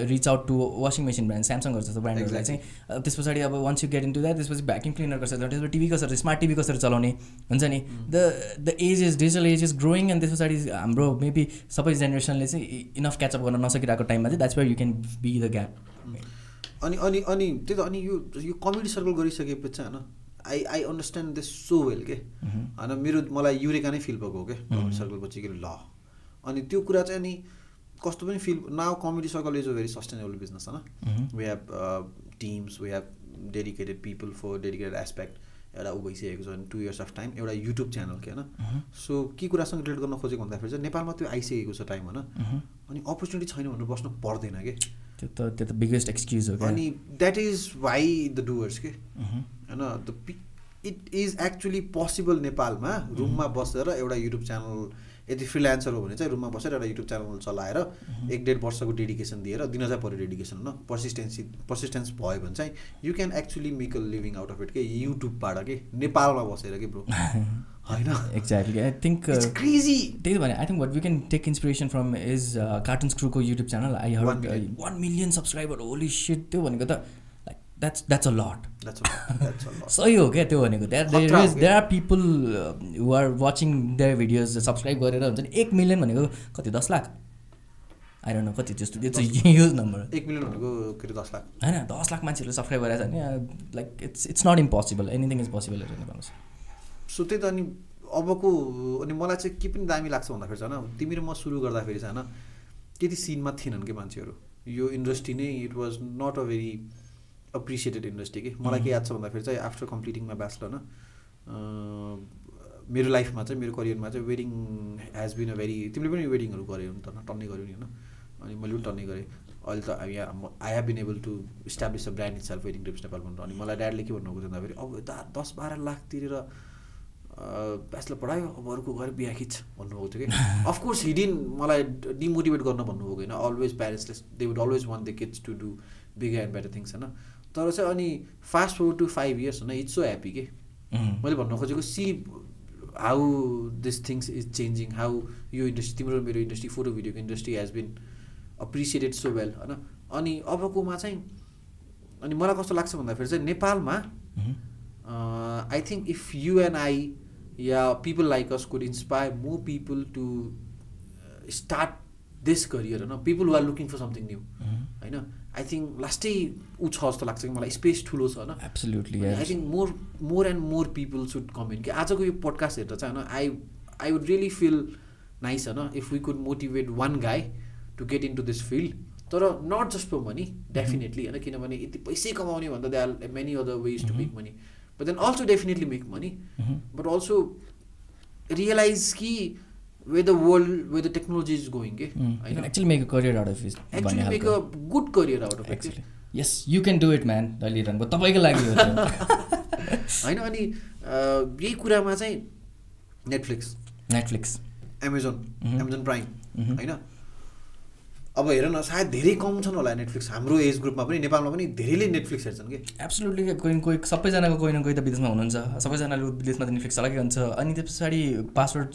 reach out to washing machine brand स्यामसङहरू जस्तो ब्रान्डहरूलाई चाहिँ त्यस पछाडि अब once you get in to that त्यसपछि भ्याक्युम क्लिनर कसरी चलाउने त्यसपछि टिभी कसरी स्मार्ट टिभी कसरी चलाउने हुन्छ नि the age is digital age is growing and त्यस पछाडि हाम्रो मेबी सबै जेनेरेसनले चाहिँ इनफ क्याचअप गर्न नसकिरहेको टाइममा चाहिँ that's where you can be the gap अनि त्यही त अनि यो कम्युनिटी सर्कल गरिसकेपछि चाहिँ होइन I understand this so well के होइन मलाई युरेका नै फिल भएको हो क्या कम्युनिटी सर्कल पछि के ल अनि त्यो कुरा चाहिँ अनि कस्तो पनि feel now community circle is a very sustainable business होइन we have teams we have dedicated people for dedicated aspect एउटा ऊ भइसकेको छ 2 years अफ टाइम एउटा युट्युब च्यानल के होइन सो के कुरासँग रिलेट गर्न खोजेको भन्दाखेरि चाहिँ नेपालमा त्यो आइसकेको छ टाइम होइन अनि अपर्च्युनिटी छैन भनेर बस्नु पर्दैन कि त्यो त बिगेस्ट एक्सक्युज हो अनि that is why the doers के होइन इट इज एक्चुली पोसिबल नेपालमा रुममा बसेर एउटा युट्युब च्यानल यदि फ्रिल्यान्सर हो भने चाहिँ रुममा बसेर एउटा युट्युब च्यानल चलाएर 1-1.5 वर्षको डेडिकेसन दिएर दिन चाहिँ पऱ्यो डेडिकेसन होइन पर्सिस्टेन्स भयो भने चाहिँ you can actually make a living out of it के युट्युबबाट के नेपालमा बसेर के ब्रो होइन एक्ज्याक्टली आई थिङ्क क्रेजी त्यही भने I think what we can take inspiration from is cartoon स्क्रुको YouTube channel I heard 1 million subscriber holy shit त्यो भनेको त that's a lot. सही हो क्या त्यो भनेको there are people who are watching their videos subscribe गरेर हुन्छ नि 1 million भनेको कति 10 लाख I don't know कति जस्तो it's a huge number 1 million भनेको के 10 लाख हैन 10 लाख मान्छेले सब्स्क्राइब गरेछ नि like it's not impossible anything is possible हेर्नु पर्छ सो त्यही त अनि अबको अनि मलाई चाहिँ के पनि दामी लाग्छ भन्दाखेरि चाहिँ हैन तिमी र म सुरु गर्दाखेरि चाहिँ हैन त्यति सिनमा थिएनन् के मान्छेहरू यो इन्डस्ट्री नै it was not a very appreciated industry के मलाई के याद छ भन्दाखेरि चाहिँ आफ्टर कम्प्लिटिङ माई ब्याचलर न मेरो लाइफमा चाहिँ मेरो करियरमा चाहिँ wedding has been a very तिमीले पनि वेडिङहरू गऱ्यौ नि त टन्नै गऱ्यौ नि होइन अनि मैले पनि टन्नै गरेँ अहिले त I have been able to establish a brand itself wedding trips Nepal भनेर अनि मलाई ड्याडले के भन्नुभएको थियो भन्दाखेरि अब 10-12 लाख तिरेर ब्याचलर पढायो अब अरूको गएर बिहा खिच भन्नुभएको थियो कि अफकोर्स हिडिन मलाई डिमोटिभेट गर्न भन्नुभएको होइन अलवेज प्यारेन्ट्सले they would always want the kids to do bigger and better things होइन तर चाहिँ अनि फास्ट फरवर्ड टु 5 years होइन इट्स सो ह्याप्पी के मैले भन्न खोजेको see how this things is changing how यो इन्डस्ट्री तिम्रो मेरो इन्डस्ट्री फोटो भिडियोको industry has been appreciated so well होइन अनि अबकोमा चाहिँ अनि मलाई कस्तो लाग्छ भन्दाखेरि चाहिँ नेपालमा I think if you and I या people like us could inspire more people to start this career होइन people who are looking for something new होइन आई थिङ्क लास्टै ऊ छ जस्तो लाग्छ कि मलाई स्पेस ठुलो छ होइन absolutely I think more and more people should come in कि आजको यो पोडकास्ट हेर्दा चाहिँ होइन I would really feel nice होइन if we could motivate one guy to get in to this field तर not just for money definitely होइन किनभने यति पैसै कमाउने भन्दा they are many other ways to make money but then also definitely make money but also realize कि where the world, where the technology is going, you can actually make a career out of it. Actually make a good career out of it. Yes, you can do it, man. Daliran, but तपाईको लागि हो हैन अनि यही कुरामा चाहिँ Netflix Amazon prime हैन अब हेर न सायद धेरै कम छन् होला नेटफ्लिक्स हाम्रो एज ग्रुपमा पनि नेपालमा पनि धेरैले नेटफ्लिक्स हेर्छन् के एब्सोल्युटली कोही सबैजनाको कोही न कोही त विदेशमा हुनुहुन्छ सबैजनाले विदेशमा त नेटफ्लिक्स चलाएकै हुन्छ अनि त्यस पछाडि पासवर्ड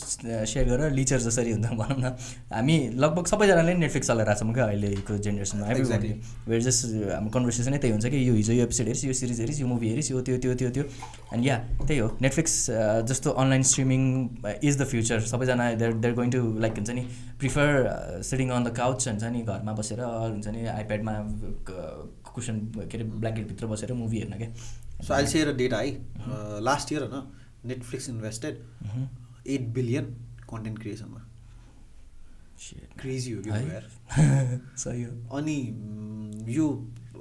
सेयर गरेर लिचर जसरी हुन्छ भनौँ न हामी लगभग सबैजनाले नेटफ्लिक्स चलाइरहेको छौँ क्या अहिलेको जेनेरेसनमा एभ्रीबडी वेयर जस्ट हाम्रो कन्भर्सेसनै त्यही हुन्छ कि यो हिजो यो एपिसोड हेरिस यो सिरिज हेरिस यो मुभी हेरिस यो त्यो एन्ड या त्यही हो नेटफ्लिक्स जस्तो online streaming is the future सबैजना देयर गोइङ टु लाइक हुन्छ नि prefer sitting on the couch हुन्छ नि घरमा बसेर हुन्छ नि आइप्याडमा कुसन के अरे ब्ल्याङ्केटभित्र बसेर मुभी हेर्न क्या so I share a data है लास्ट इयर होइन नेटफ्लिक्स इन्भेस्टेड 8 बिलियन कन्टेन्ट क्रिएसनमा क्रेजी हो कि सही हो अनि यो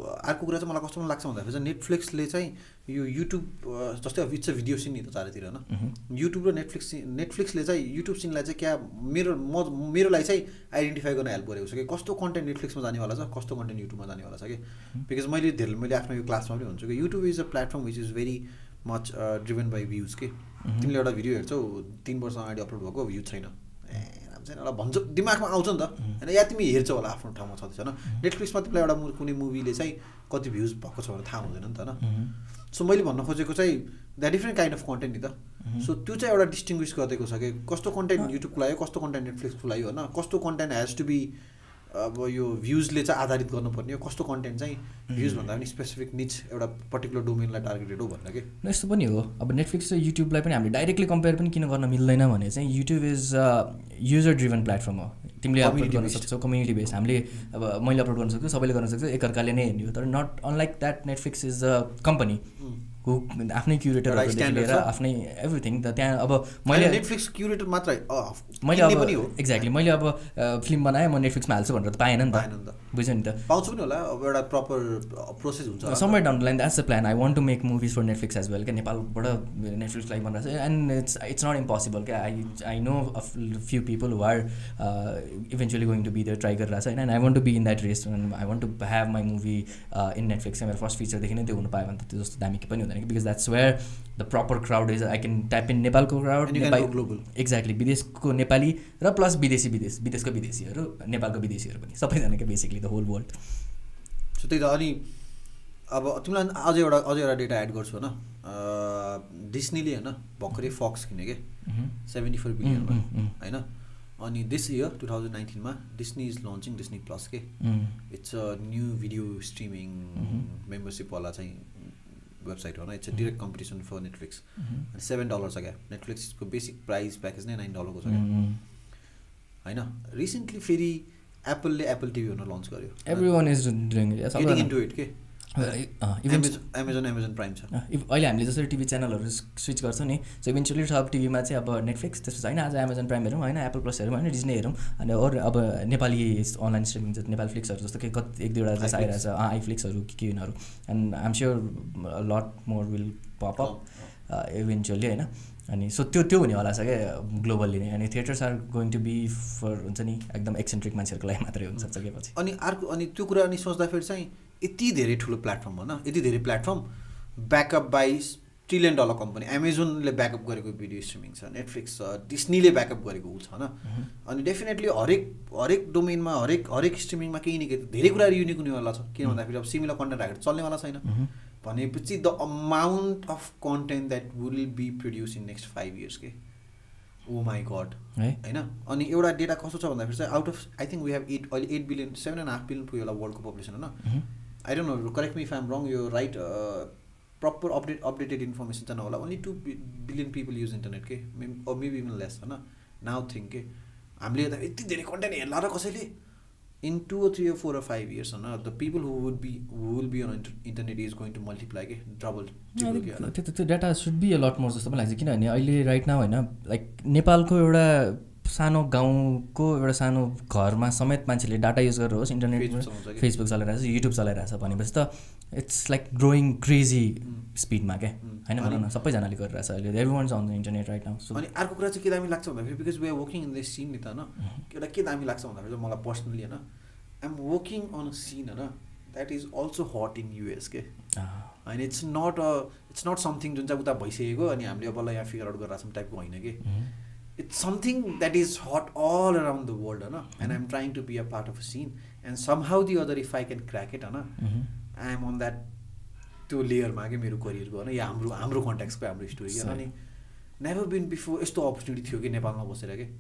अर्को कुरा चाहिँ मलाई कस्तो लाग्छ भन्दाखेरि चाहिँ नेटफ्लिक्सले चाहिँ यो युट्युब जस्तै अब इट्स अ भिडियो सिन नि त चारैतिर होइन युट्युब र नेटफ्लिक्सले चाहिँ युट्युब सिनलाई चाहिँ क्या मेरो लागि चाहिँ आइडेन्टिफाई गर्न हेल्प गरेको छ कि कस्तो कन्टेन्ट नेटफ्लिक्समा जानेवाला छ कस्तो कन्टेन्ट युट्युबमा जानेवाला छ कि बिकज मैले आफ्नो यो क्लासमा पनि भन्छु कि YouTube is a platform which is very much driven by views के तिमीले एउटा भिडियो हेर्छौ 3 वर्ष अगाडि अपलोड भएको भ्युज छैन छैन एउटा भन्छ दिमागमा आउँछ नि त होइन या तिमी हेर्छौ होला आफ्नो ठाउँमा छँदैछ होइन नेटफ्लिक्समा तिमीलाई एउटा कुनै मुभीले चाहिँ कति भ्युज भएको छ भनेर थाहा हुँदैन नि त होइन सो मैले भन्न खोजेको चाहिँ the different kind of content नि त सो त्यो चाहिँ एउटा डिस्टिङ्ग्विस गरिदिएको छ कि कस्तो कन्टेन्ट युट्युबको लागि कस्तो कन्टेन्ट नेटफ्लिक्सको लागि होइन कस्तो कन्टेन्ट हेज टु बी अब यो भ्युजले चाहिँ आधारित गर्नुपर्ने हो कस्तो कन्टेन्ट चाहिँ भ्युज भन्दा पनि स्पेसिफिक निच एउटा पर्टिकुलर डोमेनलाई टार्गेटेड हो भनेर के यस्तो पनि हो अब नेटफ्लिक्स र युट्युबलाई पनि हामीले डाइरेक्टली कम्पेयर पनि किन गर्न मिल्दैन भने चाहिँ YouTube is user driven platform हो तिमीले अपलोड गर्न सक्छौ कम्युनिटी बेस हामीले अब मैले अपलोड गर्न सक्छु सबैले गर्न सक्छ एकअर्काले नै हेर्ने हो तर not unlike that Netflix is a company who आफ्नै क्युरेटरहरू लिएर आफ्नै एभ्रिथिङ त त्यहाँ अब मैले नेटफ्लिक्स क्युरेटर मात्रै मैले अब एक्ज्याक्टली मैले अब फिल्म बनाएँ म नेटफ्लिक्समा हाल्छु भनेर त पाएन नि त बुझ्यो नि त पाउँछु पनि होला अब एउटा प्रपर प्रोसेस हुन्छ somewhere down the line that's the plan I want to make movies for Netflix as well क्या नेपालबाट नेटफ्लिक्स लागि बनिरहेको छ एन्ड इट्स नट इम्पोसिबल क्या I know a few people who are eventually going to be there try गरिरहेको छ and I want to be in that race I want to have my movie in Netflix मेरो first फिचरदेखि नै त्यो हुनु पायो भने त त्यो जस्तो दामी के पनि हुँदैन because that's where the proper crowd is. I can type in नेपालको crowd and you can go global. Exactly विदेशको नेपाली र प्लस विदेशको विदेशीहरू नेपालको विदेशीहरू पनि सबैजनाको basically the whole world so त्यही त अनि अब तिमीलाई अझै एउटा डेटा एड गर्छु होइन डिस्नीले होइन भर्खरै फक्स किने के 74 बिलियनमा होइन अनि दिस इयर 2019 मा Disney is launching Disney plus के it's a new video streaming membership वाला चाहिँ वेबसाइट हो न it's a direct competition for Netflix $7 छ क्या नेटफ्लिक्सको बेसिक प्राइस प्याकेज नै $9 को छ क्या होइन रिसेन्टली फेरि एप्पलले एप्पल टिभी हुन लन्च गर्यो everyone is doing it getting into it के Amazon प्राइम छ अहिले हामीले जसरी टिभी च्यानलहरू स्विच गर्छौँ नि सो इभेन्चुली सब टिभीमा चाहिँ अब नेटफ्लिक्स त्यसपछि होइन आज Amazon प्राइम हेरौँ होइन एप्पल प्लस हेरौँ होइन डिज्नी हेरौँ अनि अरू अब नेपाली अनलाइन स्ट्रिमिङ चाहिँ नेपाली फ्लिक्सहरू जस्तो के कति एक दुईवटा जस्तो आइरहेको छ आइफ्लिक्सहरू के यिनीहरू and I'm sure lot more will pop up eventually होइन अनि सो त्यो हुनेवाला छ क्या ग्लोबल्ली नै अनि theatres are going to be for हुन्छ नि एकदम एक्सेन्ट्रिक मान्छेहरूको लागि मात्रै हुनसक्छ क्या पछि अनि अर्को अनि त्यो कुरा अनि सोच्दाखेरि चाहिँ यति धेरै ठुलो प्लेटफर्म होइन यति धेरै platform backup by $1 trillion company एमाजोनले ब्याकअप गरेको भिडियो स्ट्रिमिङ छ नेटफ्लिक्स छ डिस्नीले ब्याकअप गरेको ऊ छ होइन अनि डेफिनेटली हरेक डोमेनमा हरेक स्ट्रिमिङमा केही न केही धेरै कुरा युनिक हुनेवाला छ किन भन्दाखेरि अब सिमिलर कन्टेन्ट राखेर चल्नेवाला छैन भनेपछि the amount of content that will be produce in next 5 years के ओ माई गड होइन अनि एउटा डेटा कस्तो छ भन्दाखेरि चाहिँ out of I think we have 8 billion 7.5 billion पुग्यो होला वर्ल्डको पपुलेसन होइन I don't know correct me if I'm wrong यो राइट प्रपर अपडेटेड इन्फर्मेसन चाहिँ नहोला only 2 billion people use internet के मेबी इभन लेस होइन नाउ थिङ्क के हामीले हेर्दा यति धेरै कन्टेन्ट हेर्ला र कसैले in 2 or 3 or 4 or 5 years, the people who will be on internet is going to multiply, double. त्यो data should be a lot more जस्तो पनि लाग्छ किनभने अहिले राइट नाउ हैन लाइक नेपालको एउटा सानो गाउँको एउटा सानो घरमा समेत मान्छेले डाटा युज गरेर होस् इन्टरनेट फेसबुक चलाइरहेछ युट्युब चलाइरहेछ भनेपछि त इट्स लाइक ग्रोइङ क्रेजी स्पिडमा क्या हैन भनौँ न सबैजनाले गरिरहेछ अहिले everyone is on the internet right now अनि अर्को कुरा चाहिँ के दामी लाग्छ भन्दाखेरि because we are working in this scene नि त हैन एउटा के दामी लाग्छ भन्दाखेरि चाहिँ मलाई पर्सनली हैन I am working on a scene हैन that is also hot in US के होइन इट्स नट समथिङ जुन चाहिँ उता भइसकेको अनि हामीले अब यहाँ फिगर आउट गरिरहेको छौँ टाइपको होइन कि it's something that is hot all around the world, and I'm trying to be a part of a scene, and somehow the other if I can crack it, I am on that to layer ma ke mero career ko ya hamro context ko hamro story ani never been before yesto opportunity थियो के नेपालमा बसेर के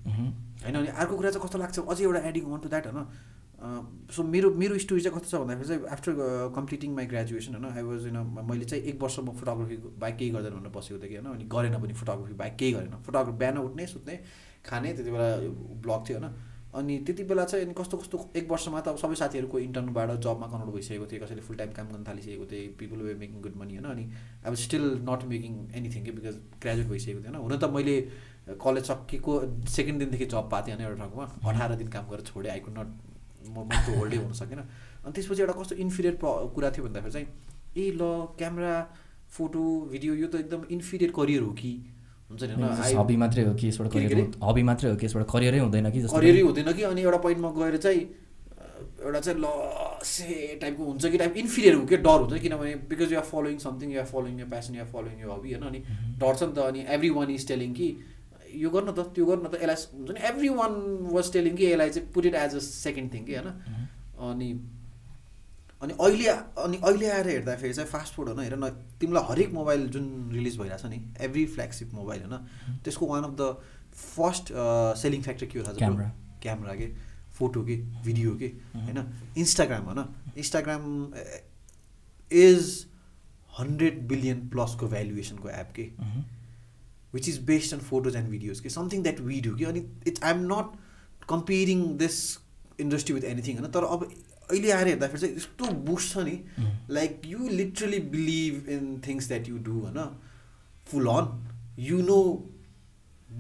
हैन अनि अर्को कुरा चाहिँ कस्तो लाग्छ अझै एउटा एडिङ अन टु द्याट हैन सो मेरो स्टोरी चाहिँ कस्तो छ भन्दाखेरि चाहिँ आफ्टर कम्प्लिटिङ माई ग्रेजुएसन हैन आई वाज मैले चाहिँ 1 वर्ष म फोटोग्राफी बाहेक केही गर्दैन भनेर बसेको थिएँ कि हैन अनि गरेन पनि फोटोग्राफी बाहेक केही गरेन फोटोग्राफी बिहान उठ्ने सुत्ने खाने त्यति बेला ब्लग थियो हैन अनि त्यति बेला चाहिँ अनि कस्तो 1 वर्षमा त अब सबै साथीहरूको इन्टर्नबाट जबमा कन्भर्ट भइसकेको थियो कसैले फुल टाइम काम गर्न थालिसकेको थियो people were making good money हैन अनि I was still not making anything के बिकज ग्रेजुएट भइसकेको थियो हैन हुन त मैले कलेज सकेको सेकेन्ड दिनदेखि जब पाएको थिएँ होइन एउटा ठाउँमा 18 दिन काम गरेर छोडेँ आई कुड नट म त होल्डै हुन सकेन अनि त्यसपछि एउटा कस्तो इन्फिरियर कुरा थियो भन्दाखेरि चाहिँ ए ल क्यामेरा फोटो भिडियो यो त एकदम इन्फिरियर करियर हो कि हुन्छ नि हैन हबी मात्रै हो कि यसबाट करियर हबी मात्रै हो कि यसबाट करियरै हुँदैन कि जस्तो करियरै हुँदैन कि अनि एउटा पोइन्टमा गएर चाहिँ एउटा चाहिँ ल से टाइपको हुन्छ कि टाइप इन्फिरियर हो कि डर हुन्छ किनभने because you are following something you are following your passion you are following your hobby हैन अनि डर छ नि त अनि एभ्री वान इज टेलिङ कि यो गर्न त त्यो गर्न त यसलाई हुन्छ नि एभ्री वान वाज टेलिङ कि यसलाई चाहिँ put it as a second thing कि होइन अनि अहिले आएर हेर्दाखेरि चाहिँ फास्ट फुड होइन हेर न तिमीलाई हरेक मोबाइल जुन रिलिज भइरहेछ नि एभ्री फ्ल्यागसिप मोबाइल होइन त्यसको one of the first selling factor के हो थाहा छ क्यामेरा के फोटो के भिडियो के होइन इन्स्टाग्राम होइन इन्स्टाग्राम इज 100 बिलियन प्लसको भ्यालुएसनको एप के which is based on photos and videos okay something that we do okay it's I'm not comparing this industry with anything हैन तर अब अहिले आएर हेर्दाखेरि चाहिँ यस्तो बुस्ट छ नि like you literally believe in things that you do हैन full on you know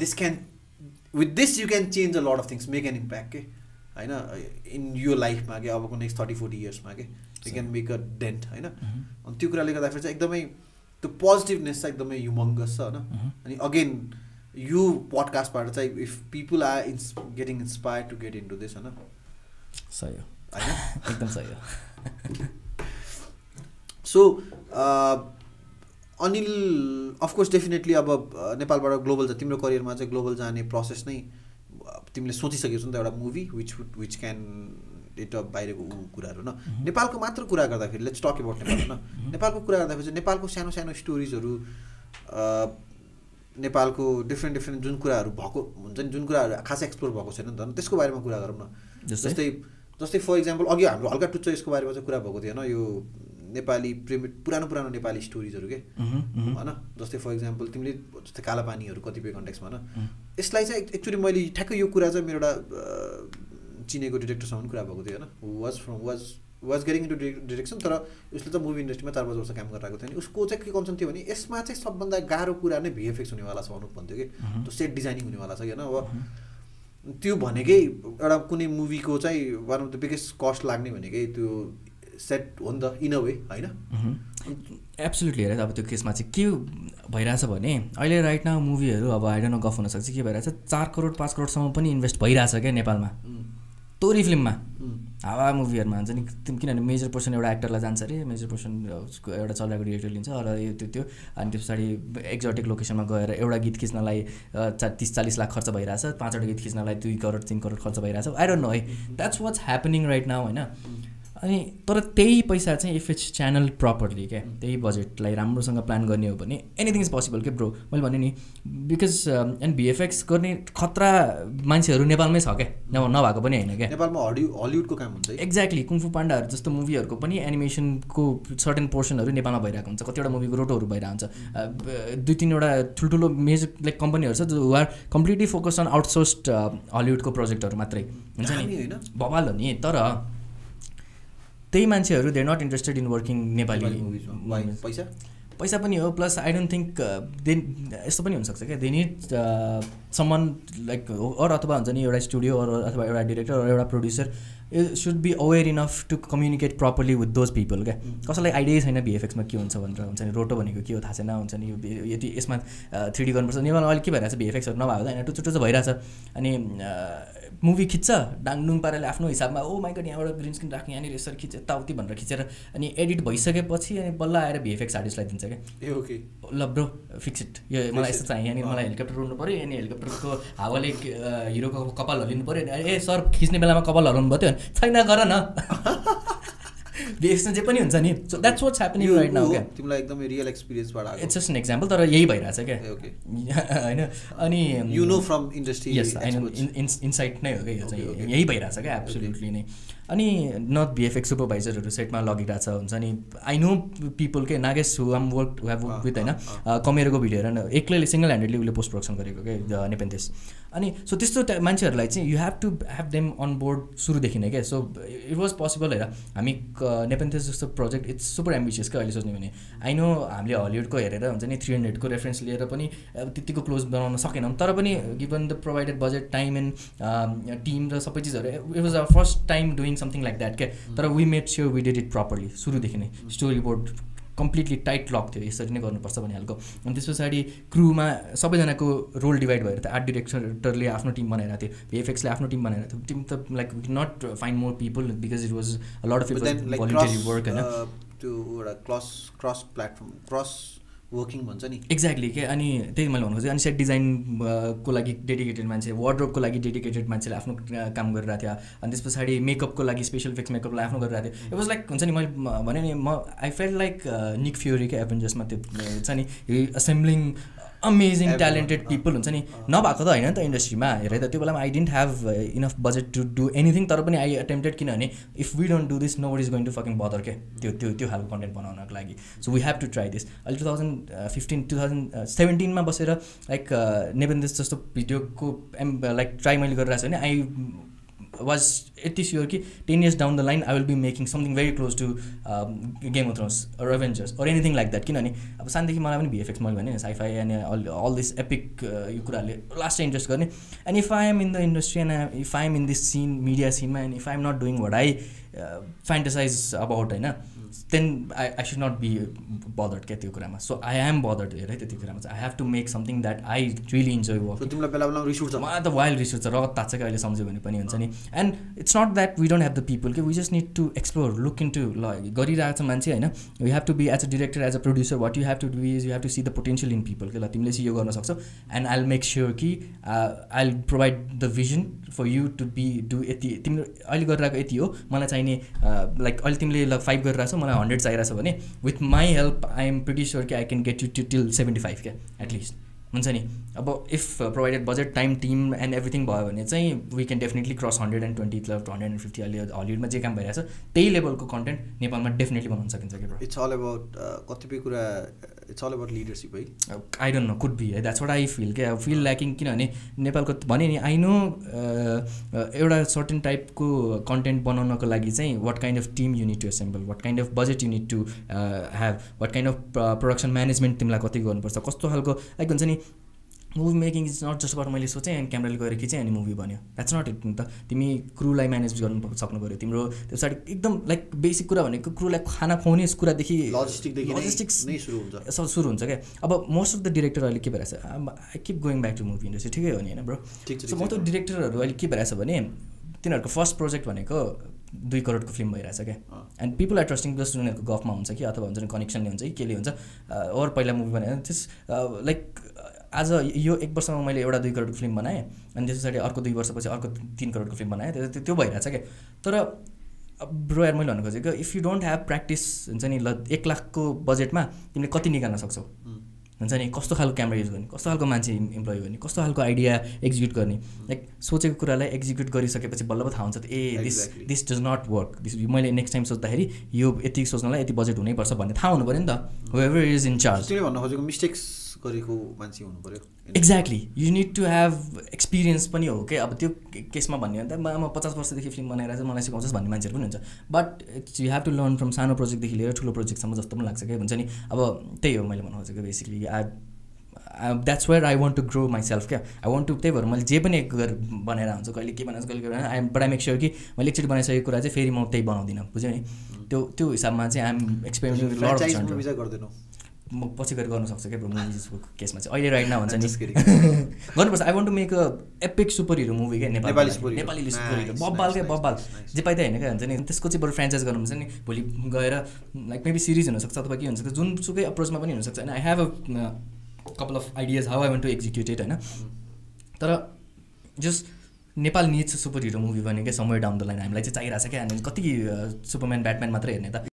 this can with this you can change a lot of things make an impact के होइन इन यो लाइफमा के अबको नेक्स्ट 30-40 इयर्समा के you can make a dent होइन अनि त्यो कुराले गर्दाखेरि चाहिँ एकदमै त्यो पोजिटिभनेस चाहिँ एकदमै ह्युमङ्गस छ होइन अनि अगेन यो पडकास्टबाट चाहिँ if people are getting inspired to get into this होइन सही हो होइन एकदम सही हो सो अनिल अफकोर्स डेफिनेटली अब नेपालबाट ग्लोबल छ तिम्रो करियरमा चाहिँ ग्लोबल जाने प्रोसेस नै तिमीले सोचिसकेको छ नि त एउटा मुभी विच क्यान एउटा बाहिरको कुराहरू न नेपालको मात्र कुरा गर्दाखेरि लेट्स टक अबाउट नेपाल होइन नेपालको कुरा गर्दाखेरि चाहिँ नेपालको सानो सानो स्टोरिजहरू नेपालको डिफ्रेन्ट जुन कुराहरू भएको हुन्छ नि जुन कुराहरू खास एक्सप्लोर भएको छैन नि त त्यसको बारेमा कुरा गरौँ न जस्तै फर इक्जाम्पल अघि हाम्रो हल्का टुच्चो यसको बारेमा चाहिँ कुरा भएको थिएन यो नेपाली पुरानो नेपाली स्टोरिजहरू के होइन जस्तै फर इक्जाम्पल तिमीले जस्तै कालापानीहरू कतिपय कन्टेक्समा होइन यसलाई चाहिँ एक्चुअली मैले ठ्याक्कै यो कुरा चाहिँ मेरो एउटा चिनेको डिरेक्टरसँग कुरा भएको थियो होइन वाज गेटिङ इन्टु डिरेक्सन तर उसले चाहिँ मुभी इन्डस्ट्रीमा 4-5 वर्ष काम गरिरहेको थियो नि उसको चाहिँ के कन्सर्न थियो भने यसमा चाहिँ सबभन्दा गाह्रो कुरा नै भिएफएक्स हुनेवाला छ अनुप भन्थ्यो कि त्यो सेट डिजाइनिङ हुनेवाला छ कि होइन अब त्यो भनेकै एउटा कुनै मुभीको चाहिँ one of the biggest cost लाग्ने भनेकै त्यो सेट हो नि त इन अ वे होइन एब्सोल्युटली हेर अब त्यो केसमा चाहिँ के भइरहेछ भने अहिले राइट नाउ मुभीहरू अब आई डोन्ट नो गफ हुनसक्छ के भइरहेछ 4 करोड 5 करोडसम्म पनि इन्भेस्ट भइरहेछ क्या नेपालमा तोरी फिल्ममा हावा मुभीहरूमा हुन्छ नि किनभने मेजर पोर्सन एउटा एक्टरलाई जान्छ अरे मेजर पोर्सन उसको एउटा चलिरहेको डिरेक्टर लिन्छ र यो त्यो अनि त्यो पछाडि एक्जोटिक लोकेसनमा गएर एउटा गीत खिच्नलाई 30-40 लाख खर्च भइरहेछ 5वटा गीत खिच्नलाई 2 करोड 3 करोड खर्च भइरहेछ आई डोन्ट नो है that's what's happening right now होइन अनि तर त्यही पैसा चाहिँ इफ इट्स च्यानल प्रपरली क्या त्यही बजेटलाई राम्रोसँग प्लान गर्ने हो भने एनिथिङ इज पोसिबल के ब्रो मैले भने नि बिकज एन्ड भिएफएक्स गर्ने खतरा मान्छेहरू नेपालमै छ क्या नभएको पनि होइन क्या नेपालमा हलिउडको काम हुन्छ एक्ज्याक्टली कुङफु पाण्डाहरू जस्तो मुभीहरूको पनि एनिमेसनको सर्टेन पोर्सनहरू नेपालमा भइरहेको हुन्छ कतिवटा मुभीको रोटोहरू भइरहेको हुन्छ 2-3वटा ठुल्ठुलो मेजर लाइक कम्पनीहरू छ जो are completely focus on outsourced हलिउडको प्रोजेक्टहरू मात्रै हुन्छ नि बवाल हो नि तर त्यही मान्छेहरू they not interested in working Nepali पैसा पनि हो plus I don't think they यस्तो पनि हुनसक्छ क्या दे निड समन लाइक अथवा हुन्छ नि एउटा स्टुडियो अथवा एउटा डिरेक्टर एउटा producer should be aware enough to communicate properly with those people क्या कसैलाई आइडिया छैन भिएफएक्समा के हुन्छ भनेर हुन्छ नि रोटो भनेको के हो थाहा छैन हुन्छ नि यति यसमा 3D गर्नुपर्छ नेपालमा अहिले के भइरहेछ भिएफएक्सहरू नभएको होइन टुचो भइरहेछ अनि मुभी खिच्छ डाङडुङ पाराले आफ्नो हिसाबमा ओ माइ गड यहाँबाट ग्रिन स्क्रिन राख्ने यहाँनिर यसरी खिच यताउति भनेर खिचेर अनि एडिट भइसकेपछि अनि बल्ल आएर भिएफएक्स आर्टिस्टलाई दिन्छ क्या ओके ल ब्रो फिक्स इट यो मलाई यस्तो चाहियो यहाँनिर मलाई हेलिकप्टर उड्नु पऱ्यो अनि हेलिकप्टरको हावाले हिरोको कपाल हल्लिनु पऱ्यो ए सर खिच्ने बेलामा कपाल हल्लाउनु भयो छैन गर न भिएफएक्समा जे पनि हुन्छ नि so that's what's happening right now क्या तिमीलाई एकदमै रियल एक्सपिरियन्सबाट आएको इट्स जस्ट एन एक्जाम्पल तर यही भइरहेछ क्या होइन अनि you know from industry yes insight नै हो क्या यो चाहिँ यही भइरहेछ क्या एब्सोल्युटली नै अनि नट भिएफएक्स सुपरभाइजरहरू सेटमा लगिरहेछ हुन्छ नि आई नो पिपल के Nagesh who I'm work with होइन कमेरोको भिडियो हेर एक्लैले सिङ्गल ह्यान्डेडली उसले पोस्ट प्रोडक्सन गरेको क्या नेपेन्थेस अनि सो त्यस्तो मान्छेहरूलाई चाहिँ you have to have them on board सुरुदेखि नै क्या सो इट वाज पोसिबल हेर हामी नेपेन्थेस जस्तो प्रोजेक्ट इट्स सुपर एम्बिसियस क्या अहिले सोच्ने भने आई नो हामीले हलिउडको हेरेर हुन्छ नि 300 को रेफरेन्स लिएर पनि त्यतिको क्लोज बनाउन सकेनौँ तर पनि given the provided budget time and team र सबै चिजहरू it was our first time doing something like that क्या तर we made sure we did it properly सुरुदेखि नै storyboard completely tight lock थियो यसरी नै गर्नुपर्छ भन्ने खालको अनि त्यस पछाडि क्रुमा सबैजनाको रोल डिभाइड भएर थियो आर्ट डिरेक्टरले आफ्नो टिम बनाइरहेको थियो भिएफएक्सले आफ्नो टिम बनाइरहेको थियो टिम त like we not find more people because it was a lot of people voluntarily work होइन त्यो एउटा क्रस प्लेटफर्म क्रस वर्किङ भन्छ नि एक्ज्याक्टली के अनि त्यही मैले भन्नु खोजेँ अनि सेट डिजाइनको लागि डेडिकेटेड मान्छे वार्डरोबको लागि डेडिकेटेड मान्छेले आफ्नो काम गरिरहेको थियो अनि त्यस पछाडि मेकअपको लागि स्पेसल इफेक्ट्स मेकअपलाई आफ्नो गरिरहेको थियो इट वाज लाइक हुन्छ नि मैले भने नि म I felt like Nick Fury के एभेन्जर्समा त्यो छ नि एसेम्ब्लिङ अमेजिङ ट्यालेन्टेड पिपल हुन्छ नि नभएको त होइन नि त इन्डस्ट्रीमा हेरेँ त त्यो बेलामा I didn't have enough budget to do anything तर पनि आई एटेम्प्टेड किनभने if we don't do this nobody is going to fucking bother के त्यो खालको कन्टेन्ट बनाउनको लागि so we have to try this अहिले 2017मा बसेर लाइक नेपेन्थेस जस्तो भिडियोको लाइक ट्राई मैले गरिरहेको छु भने आई was यति स्योर कि 10 years down the line I will be making something very close to Game of Thrones or Avengers or anything like that किनभने अब सानदेखि मलाई पनि भिएफएक्स मैले भने scifi and all this epic यो कुराहरूले लास्ट इन्ट्रेस्ट गर्ने and if I am in the industry and if I am in this scene media scene and if I am not doing what I fantasize about होइन then I should not be bothered क्या त्यो कुरामा so I am bothered हेर त्यति कुरामा चाहिँ I have to make something that I really enjoy working तिमीलाई बेला बेला रिस उठ्छ मलाई त वाइल्ड रिस उठ्छ रगत तात्छ क्या अहिले सम्झ्यो भने पनि हुन्छ नि and it's not that we don't have the people के we just need to explore look into ल गरिरहेको छ मान्छे होइन you have to be as a director as a producer what you have to do is you have to see the potential in people के ल तिमीले चाहिँ यो गर्न सक्छौ and I will make sure कि I will provide the vision for you to be do यति तिमीले अहिले गरिरहेको यति हो मलाई चाहिने लाइक अहिले तिमीले ल 5 गरिरहेको छौ मलाई 100 चाहिरहेको छ भने with my help I am pretty sure कि I can get you to till 75 क्या एटलिस्ट हुन्छ नि अब if provided budget time team and everything भयो भने चाहिँ वी क्यान डेफिनेटली क्रस 120 150 अहिले हलिउडमा जे काम भइरहेछ त्यही लेभलको कन्टेन्ट नेपालमा डेफिनेटली बनाउन सकिन्छ क्या इट्स अल अबाउट कतिपय कुरा इट्स अल अबाउट लिडरसिप है I don't know could be है द्याट्स वाट आई फिल क्या फिल ल्याकिङ किनभने नेपालको भने नि आई नो एउटा सर्टेन टाइपको कन्टेन्ट बनाउनको लागि चाहिँ what kind of team you need to assemble what kind of budget you need to have what kind of production management तिमीलाई कति गर्नुपर्छ कस्तो खालको लाइक हुन्छ नि movie making is not just about मैले सोचेँ अनि क्यामेराले गएर खिचेँ अनि मुभी बन्यो द्याट्स नट इट नि त तिमी क्रुलाई म्यानेज गर्नु सक्नु पऱ्यो तिम्रो त्यो पछाडि एकदम लाइक बेसिक कुरा भनेको क्रुलाई खाना खुवाउने कुरादेखि लजिस्टिक्स सुरु हुन्छ क्या अब मोस्ट अफ द डिरेक्टर अहिले के भइरहेछ I keep going back to movie industry ठिकै हो नि होइन ब्रो सो मोस्ट अफ डिरेक्टरहरू अहिले के भइरहेछ भने तिनीहरूको फर्स्ट प्रोजेक्ट भनेको 2 करोडको फिल्म भइरहेछ क्या and people are trusting just उनीहरूको गफमा हुन्छ कि अथवा हुन्छ नि कनेक्सनले हुन्छ कि केले हुन्छ और पहिला मुभी बनाएर त्यस लाइक आज यो 1 वर्षमा मैले एउटा 2 करोडको फिल्म बनाएँ अनि त्यस पछाडि अर्को 2 वर्षपछि अर्को 3 करोडको फिल्म बनाएँ त्यो भइरहेछ क्या तर ब्रो यार मैले भन्नु खोजेको if you don't have practice हुन्छ नि ल 1 लाखको बजेटमा तिमीले कति निकाल्न सक्छौ हुन्छ नि कस्तो खालको क्यामेरा युज गर्ने कस्तो खालको मान्छे इम्प्लोय गर्ने कस्तो खालको आइडिया एक्जिक्युट गर्ने लाइक सोचेको कुरालाई एक्जिक्युट गरिसकेपछि बल्ल थाहा हुन्छ ए दिस डज नट वर्क मैले नेक्स्ट टाइम सोच्दाखेरि यो यति सोच्नलाई यति बजेट हुनैपर्छ भन्ने थाहा हुनु पऱ्यो नि त हुएभर इज इन चार्ज तिमीले भन्न खोजेको मिस्टेक्स गरेको मान्छे हुनु पऱ्यो exactly you need to have experience पनि हो कि अब त्यो केसमा भन्ने हो भने त म 50 वर्षदेखि फिल्म बनाएर चाहिँ मलाई सिकाउँछस् भन्ने मान्छेहरू पनि हुन्छ but you have to learn from सानो प्रोजेक्टदेखि लिएर ठुलो प्रोजेक्टसम्म जस्तो पनि लाग्छ क्या हुन्छ नि अब त्यही हो मैले भन्नु खोजेको basically that's where I want to grow myself क्या आई वान्ट टु त्यही भएर मैले जे पनि एक बनाएर हुन्छ कहिले के बनाएको कहिले के बनाएर बट आई मेक स्योर कि मैले एकचोटि बनाइसकेको कुरा चाहिँ फेरि म त्यही बनाउँदिनँ बुझ्यो नि त्यो हिसाबमा चाहिँ आइ एम एक्सपेरिमेन्टिङ म पछि गएर गर्नु सक्छ क्या ब्रो मुभिजको केसमा चाहिँ अहिले राइट न हुन्छ नि गर्नुपर्छ I want to make a epic superhero movie क्या नेपाली सुपर हिरो बब्बाल क्या बब्बाल जे पाइ त होइन क्या हुन्छ नि त्यसको चाहिँ बरु फ्रेन्चाइज गर्नुहुन्छ नि भोलि गएर लाइक मेबी सिरिज हुनसक्छ अथवा के हुनसक्छ जुनसुकै अप्रोचमा पनि हुनसक्छ होइन I have a couple of ideas how I want to execute it होइन तर just Nepal needs superhero movie भने क्या समवेयर डाउन द लाइन हामीलाई चाहिँ चाहिरहेको छ क्या कति सुपरम्यान ब्याटम्यान मात्रै हेर्ने त